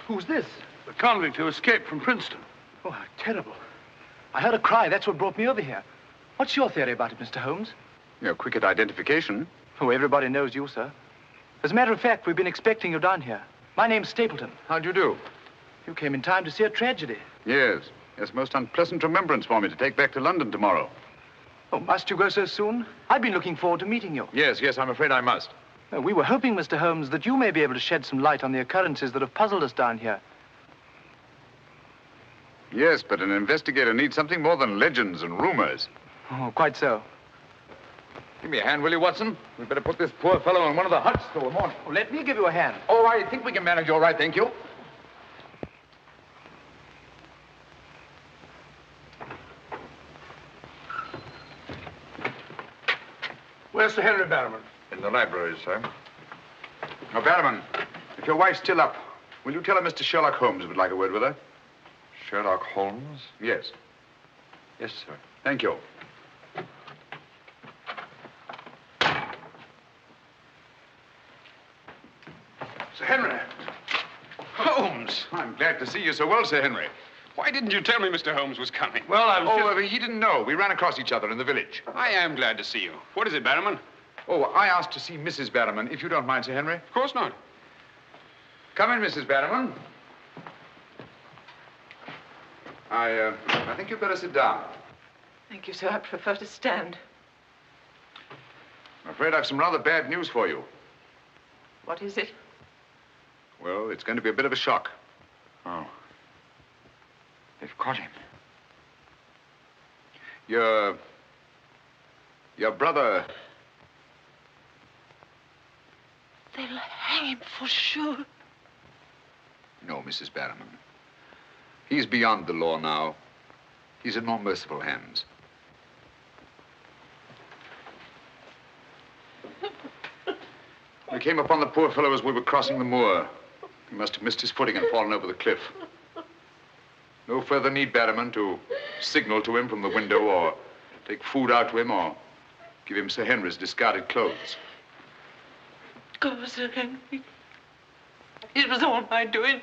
Who's this? The convict who escaped from Princeton. Oh, how terrible. I heard a cry. That's what brought me over here. What's your theory about it, Mr. Holmes? You're quick at identification. Oh, everybody knows you, sir. As a matter of fact, we've been expecting you down here. My name's Stapleton. How'd you do? You came in time to see a tragedy. Yes, most unpleasant remembrance for me to take back to London tomorrow. Oh, must you go so soon? I've been looking forward to meeting you. Yes, I'm afraid I must. We were hoping, Mr. Holmes, that you may be able to shed some light on the occurrences that have puzzled us down here. Yes, but an investigator needs something more than legends and rumors. Oh, quite so. Give me a hand, will you, Watson? We'd better put this poor fellow in one of the huts till the morning. Oh, let me give you a hand. Oh, I think we can manage all right, thank you. Where's Sir Henry Barrowman? In the library, sir. Now, Barrowman, if your wife's still up, will you tell her Mr. Sherlock Holmes would like a word with her? Sherlock Holmes? Yes. Yes, sir. Thank you. Sir Henry. Holmes! I'm glad to see you so well, Sir Henry. Why didn't you tell me Mr. Holmes was coming? Well, I was he didn't know. We ran across each other in the village. I am glad to see you. What is it, Barrowman? Oh, I asked to see Mrs. Barrowman, if you don't mind, Sir Henry. Of course not. Come in, Mrs. Barrowman. I think you'd better sit down. Thank you, sir. I prefer to stand. I'm afraid I've some rather bad news for you. What is it? Well, it's going to be a bit of a shock. Oh. They've caught him. Your brother... They'll hang him for sure. No, Mrs. Barrowman. He's beyond the law now. He's in more merciful hands. We came upon the poor fellow as we were crossing the moor. He must have missed his footing and fallen over the cliff. No further need, Barrowman, to signal to him from the window or take food out to him or give him Sir Henry's discarded clothes. Oh, Sir Henry. It was all my doing.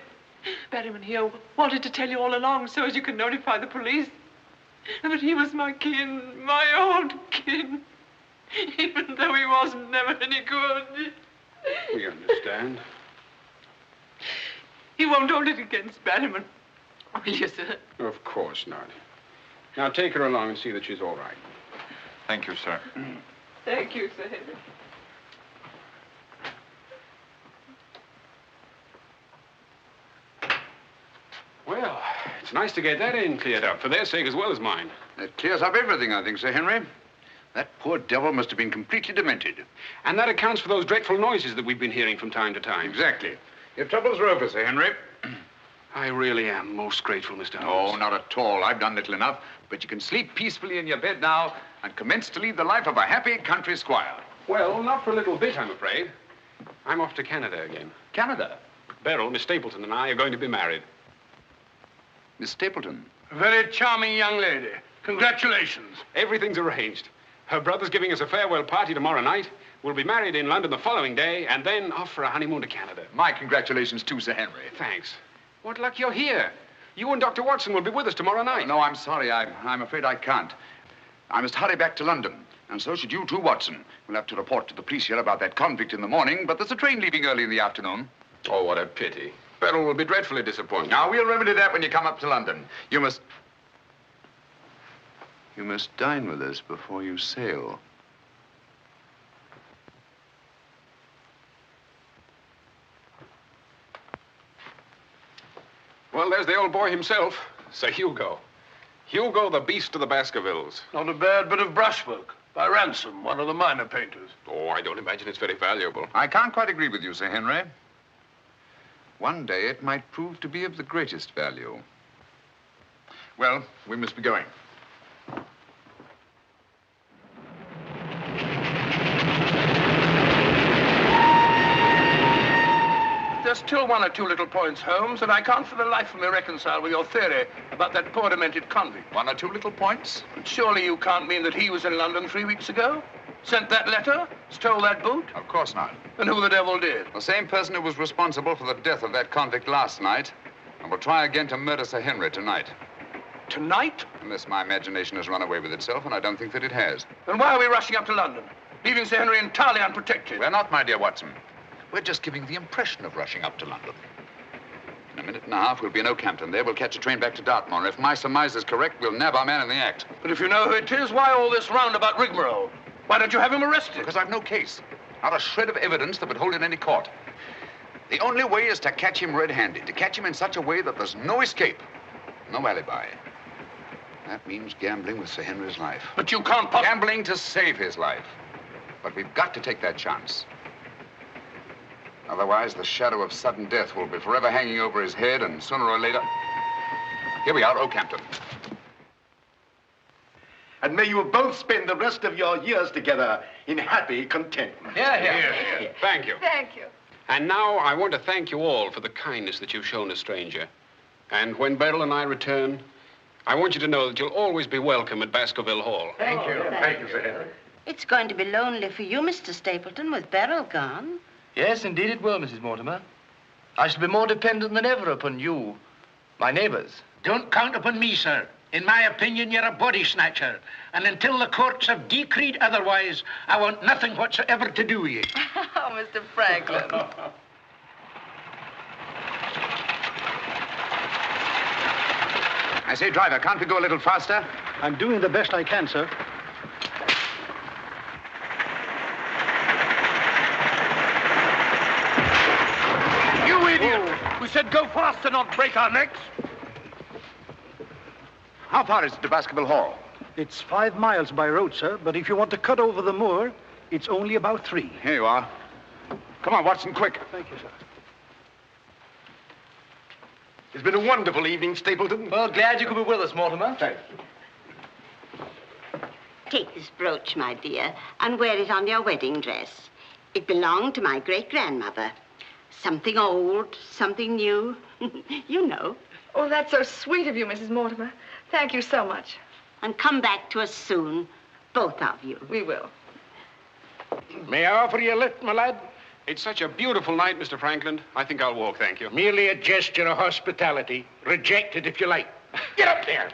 Barrowman here wanted to tell you all along so as you could notify the police. But he was my kin, my old kin. Even though he wasn't never any good. We understand. He won't hold it against Barrowman, will you, sir? Of course not. Now take her along and see that she's all right. Thank you, sir. Thank you, Sir Henry. Well, it's nice to get that in cleared up, for their sake as well as mine. That clears up everything, I think, Sir Henry. That poor devil must have been completely demented. And that accounts for those dreadful noises that we've been hearing from time to time. Exactly. Your troubles are over, Sir Henry. I really am most grateful, Mr. No, Holmes. not at all. I've done little enough. But you can sleep peacefully in your bed now and commence to lead the life of a happy country squire. Well, not for a little bit, I'm afraid. I'm off to Canada again. Canada? Beryl, Miss Stapleton, and I are going to be married. Miss Stapleton? A very charming young lady. Congratulations. Everything's arranged. Her brother's giving us a farewell party tomorrow night. We'll be married in London the following day, and then off for a honeymoon to Canada. My congratulations too, Sir Henry. Thanks. What luck you're here. You and Dr. Watson will be with us tomorrow night. No, I'm sorry. I'm afraid I can't. I must hurry back to London. And so should you too, Watson. We'll have to report to the police here about that convict in the morning, but there's a train leaving early in the afternoon. Oh, what a pity. Beryl will be dreadfully disappointed. Now, we'll remedy that when you come up to London. You must dine with us before you sail. Well, there's the old boy himself, Sir Hugo. Hugo, the beast of the Baskervilles. Not a bad bit of brushwork by Ransom, one of the minor painters. Oh, I don't imagine it's very valuable. I can't quite agree with you, Sir Henry. One day it might prove to be of the greatest value. Well, we must be going. There's still one or two little points, Holmes, that I can't for the life of me reconcile with your theory about that poor demented convict. One or two little points? But surely you can't mean that he was in London 3 weeks ago? Sent that letter? Stole that boot? Of course not. Then who the devil did? The same person who was responsible for the death of that convict last night and will try again to murder Sir Henry tonight. Tonight? Unless my imagination has run away with itself, and I don't think that it has. Then why are we rushing up to London, leaving Sir Henry entirely unprotected? We're not, my dear Watson. We're just giving the impression of rushing up to London. In a minute and a half, we'll be in Oakhampton. There, we'll catch a train back to Dartmoor. If my surmise is correct, we'll nab our man in the act. But if you know who it is, why all this roundabout rigmarole? Why don't you have him arrested? Because I've no case. Not a shred of evidence that would hold in any court. The only way is to catch him red-handed, to catch him in such a way that there's no escape, no alibi. That means gambling with Sir Henry's life. But you can't possibly... Gambling to save his life. But we've got to take that chance. Otherwise, the shadow of sudden death will be forever hanging over his head, and sooner or later... Here we are, Oakhampton. And may you both spend the rest of your years together in happy contentment. Yeah. Thank you. Thank you. And now I want to thank you all for the kindness that you've shown a stranger. And when Beryl and I return, I want you to know that you'll always be welcome at Baskerville Hall. Thank you. Thank you, Sir Henry. It's going to be lonely for you, Mr. Stapleton, with Beryl gone. Yes, indeed it will, Mrs. Mortimer. I shall be more dependent than ever upon you, my neighbors. Don't count upon me, sir. In my opinion, you're a body snatcher. And until the courts have decreed otherwise, I want nothing whatsoever to do with you. Oh, Mr. Franklin. I say, driver, can't we go a little faster? I'm doing the best I can, sir. You idiot! We said go faster, not break our necks. How far is it to Baskerville Hall? It's 5 miles by road, sir, but if you want to cut over the moor, it's only about 3. Here you are. Come on, Watson, quick. Thank you, sir. It's been a wonderful evening, Stapleton. Well, glad you could be with us, Mortimer. Thank you. Take this brooch, my dear, and wear it on your wedding dress. It belonged to my great-grandmother. Something old, something new. You know. Oh, that's so sweet of you, Mrs. Mortimer. Thank you so much. And come back to us soon, both of you. We will. May I offer you a lift, my lad? It's such a beautiful night, Mr. Franklin. I think I'll walk, thank you. Merely a gesture of hospitality. Reject it if you like. Get up there!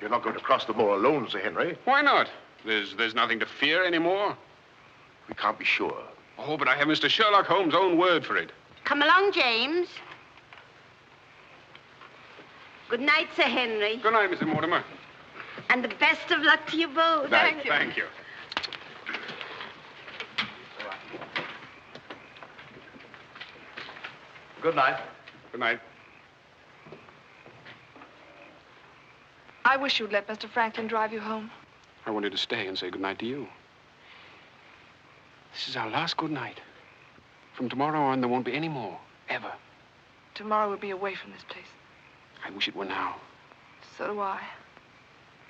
You're not going to cross the moor alone, Sir Henry. Why not? There's nothing to fear anymore. We can't be sure. Oh, but I have Mr. Sherlock Holmes' own word for it. Come along, James. Good night, Sir Henry. Good night, Mrs. Mortimer. And the best of luck to you both. Thank you. Thank you. Good night. Good night. I wish you'd let Mr. Franklin drive you home. I wanted to stay and say good night to you. This is our last good night. From tomorrow on, there won't be any more, ever. Tomorrow we'll be away from this place. I wish it were now. So do I.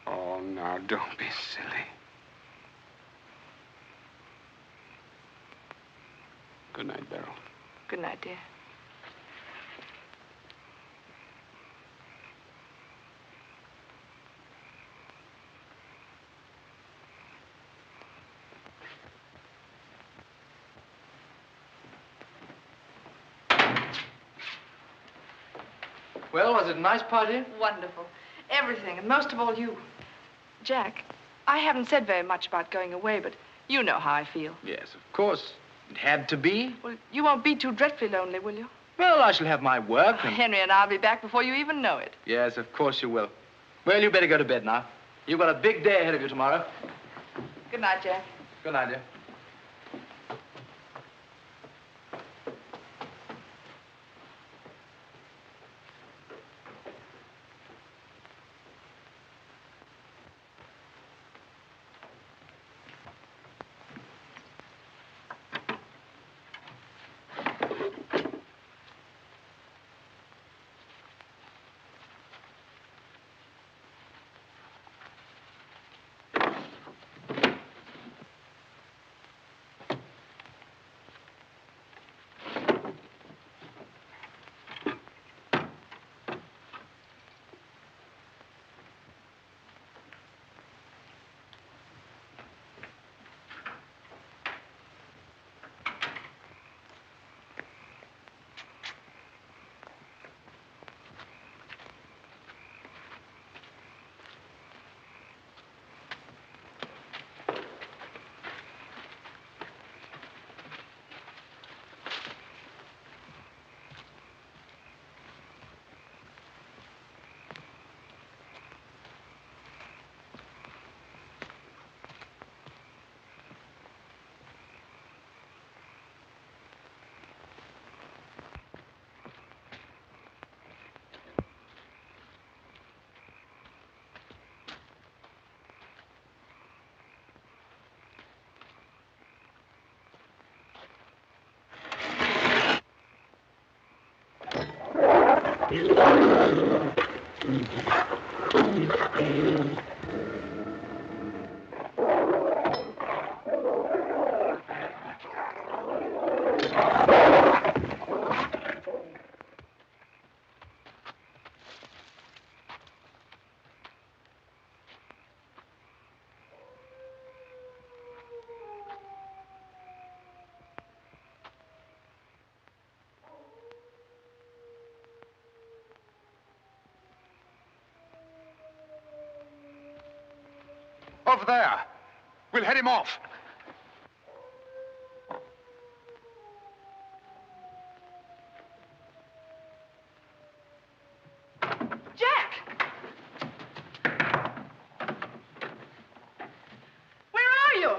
Oh, now, don't be silly. Good night, Beryl. Good night, dear. Well, was it a nice party? Wonderful. Everything, and most of all you. Jack, I haven't said very much about going away, but you know how I feel. Yes, of course. It had to be. Well, you won't be too dreadfully lonely, will you? Well, I shall have my work and... Henry and I'll be back before you even know it. Yes, of course you will. Well, you better go to bed now. You've got a big day ahead of you tomorrow. Good night, Jack. Good night, dear. Over there. We'll head him off. Jack! Where are you?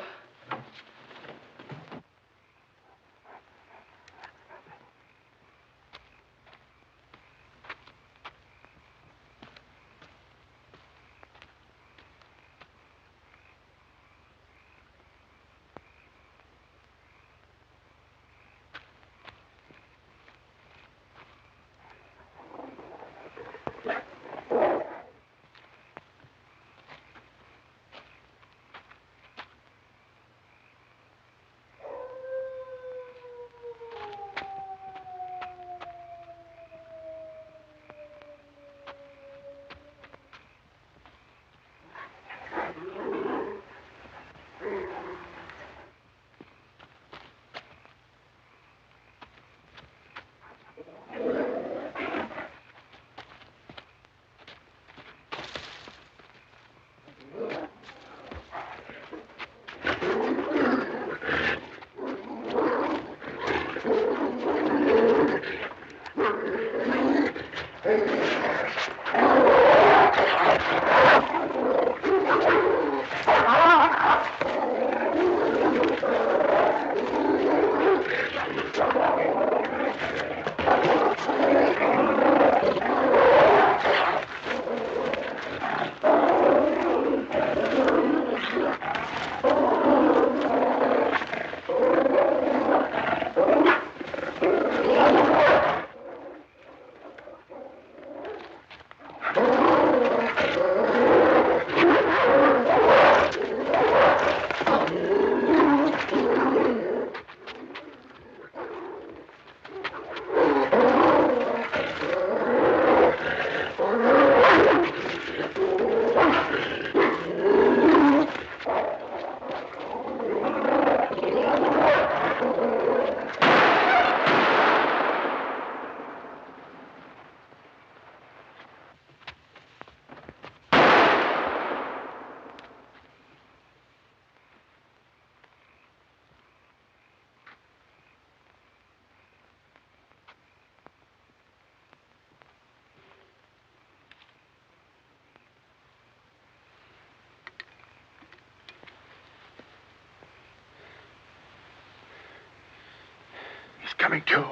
Coming to.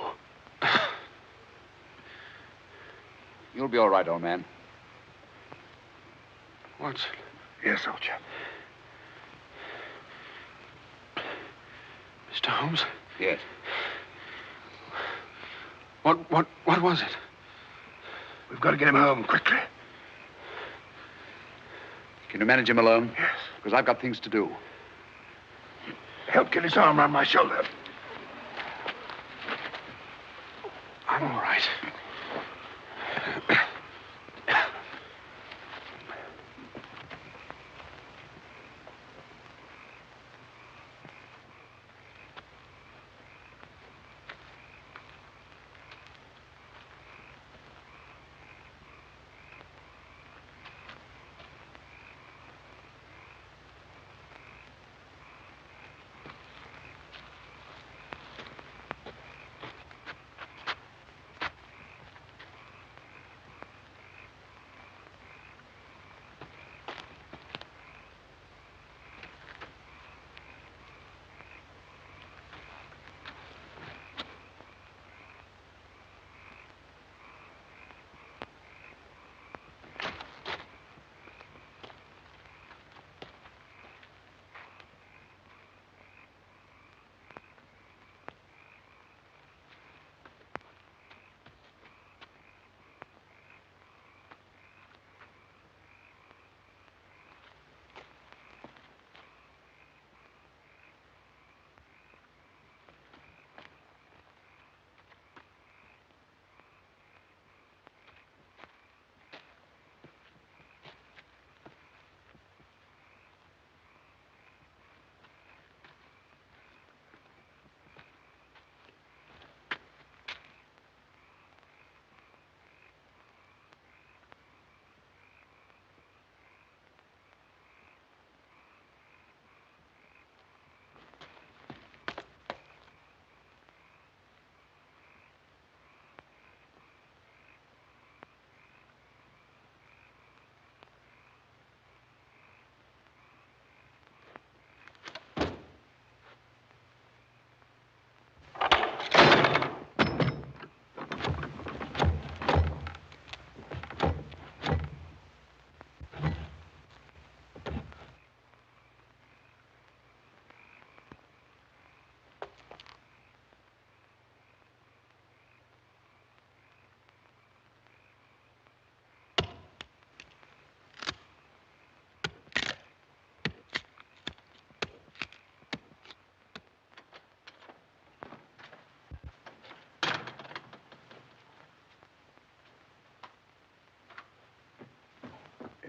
You'll be all right, old man. Watson. Yes, old chap. Mr. Holmes? Yes. What was it? We've got to get him home quickly. Can you manage him alone? Yes. Because I've got things to do. Help get his arm around my shoulder. I'm all right.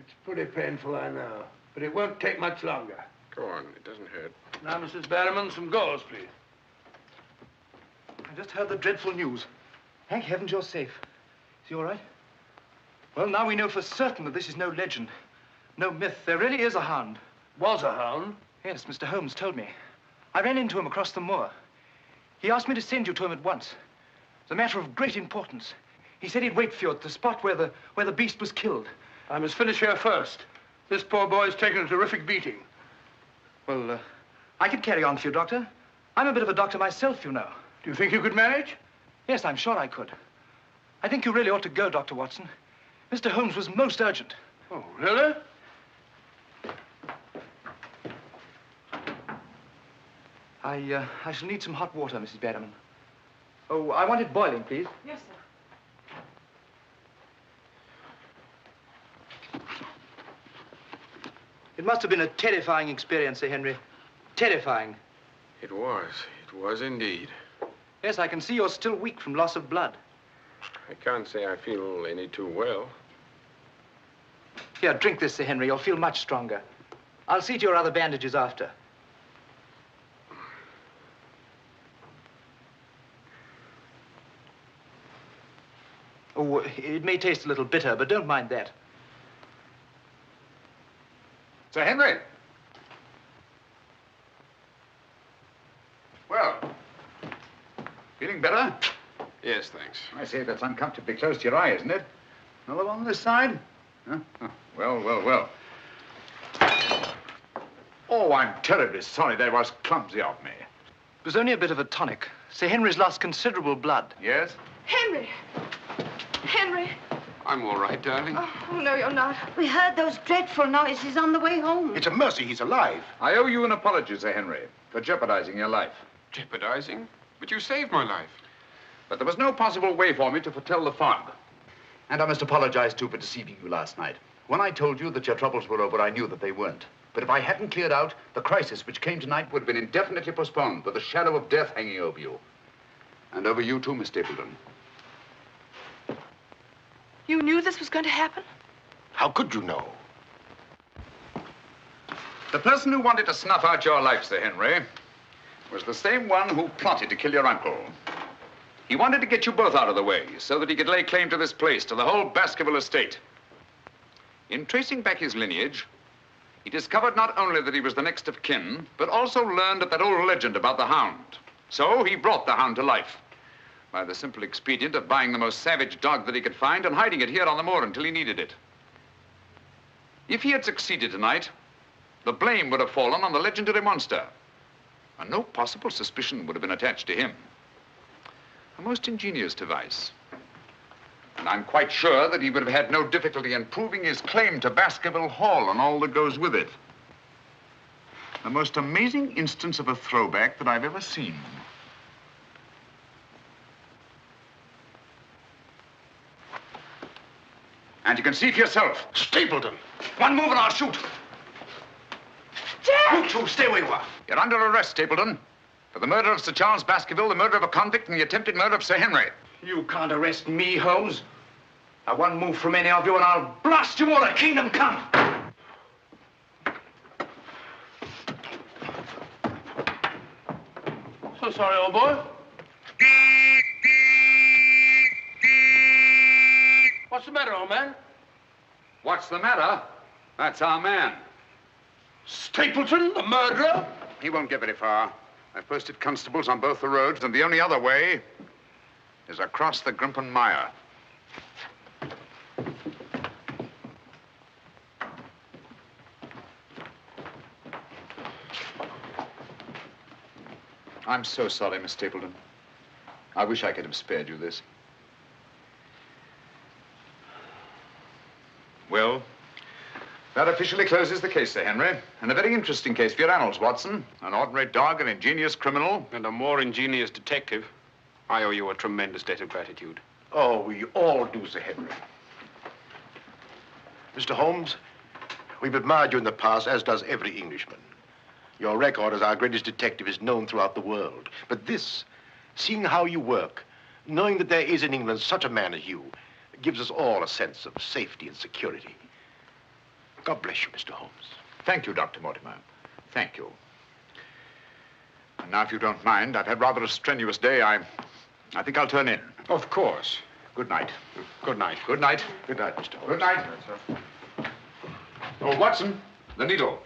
It's pretty painful, I know. But it won't take much longer. Go on, it doesn't hurt. Now, Mrs. Barrowman, some gauze, please. I just heard the dreadful news. Thank heavens you're safe. Is he all right? Well, now we know for certain that this is no legend, no myth. There really is a hound. Was a hound? Yes, Mr. Holmes told me. I ran into him across the moor. He asked me to send you to him at once. It's a matter of great importance. He said he'd wait for you at the spot where the beast was killed. I must finish here first. This poor boy's taken a terrific beating. Well, I could carry on for you, Doctor. I'm a bit of a doctor myself, you know. Do you think you could manage? Yes, I'm sure I could. I think you really ought to go, Dr. Watson. Mr. Holmes was most urgent. Oh, really? I shall need some hot water, Mrs. Barrowman. Oh, I want it boiling, please. Yes, sir. It must have been a terrifying experience, Sir Henry. Terrifying. It was. It was indeed. Yes, I can see you're still weak from loss of blood. I can't say I feel any too well. Here, drink this, Sir Henry. You'll feel much stronger. I'll see to your other bandages after. Oh, it may taste a little bitter, but don't mind that. Sir Henry! Well, feeling better? Yes, thanks. I say that's uncomfortably close to your eye, isn't it? Another one on this side? Huh? Oh, well, well, well. Oh, I'm terribly sorry. That was clumsy of me. It was only a bit of a tonic. Sir Henry's lost considerable blood. Yes? Henry! Henry! I'm all right, darling. Oh, no, you're not. We heard those dreadful noises on the way home. It's a mercy he's alive. I owe you an apology, Sir Henry, for jeopardizing your life. Jeopardizing? But you saved my life. But there was no possible way for me to foretell the fog. And I must apologize, too, for deceiving you last night. When I told you that your troubles were over, I knew that they weren't. But if I hadn't cleared out, the crisis which came tonight would have been indefinitely postponed, with the shadow of death hanging over you. And over you, too, Miss Stapleton. You knew this was going to happen? How could you know? The person who wanted to snuff out your life, Sir Henry, was the same one who plotted to kill your uncle. He wanted to get you both out of the way so that he could lay claim to this place, to the whole Baskerville estate. In tracing back his lineage, he discovered not only that he was the next of kin, but also learned of that old legend about the Hound. So he brought the Hound to life by the simple expedient of buying the most savage dog that he could find and hiding it here on the moor until he needed it. If he had succeeded tonight, the blame would have fallen on the legendary monster, and no possible suspicion would have been attached to him. A most ingenious device. And I'm quite sure that he would have had no difficulty in proving his claim to Baskerville Hall and all that goes with it. The most amazing instance of a throwback that I've ever seen. And you can see for yourself. Stapleton! One move and I'll shoot. Jack! You two, stay where you are. You're under arrest, Stapleton. For the murder of Sir Charles Baskerville, the murder of a convict, and the attempted murder of Sir Henry. You can't arrest me, Holmes. Now, one move from any of you and I'll blast you all to kingdom come. So sorry, old boy. What's the matter, old man? What's the matter? That's our man. Stapleton, the murderer? He won't get very far. I've posted constables on both the roads, and the only other way is across the Grimpen Mire. I'm so sorry, Miss Stapleton. I wish I could have spared you this. Well, that officially closes the case, Sir Henry. And a very interesting case for your annals, Watson. An ordinary dog, an ingenious criminal. And a more ingenious detective. I owe you a tremendous debt of gratitude. Oh, we all do, Sir Henry. Mr. Holmes, we've admired you in the past, as does every Englishman. Your record as our greatest detective is known throughout the world. But this, seeing how you work, knowing that there is in England such a man as you, gives us all a sense of safety and security. God bless you, Mr. Holmes. Thank you, Dr. Mortimer. Thank you. And now, if you don't mind, I've had rather a strenuous day. I think I'll turn in. Of course. Good night. Good night. Good night. Good night, Mr. Holmes. Good night. Oh, Watson, the needle.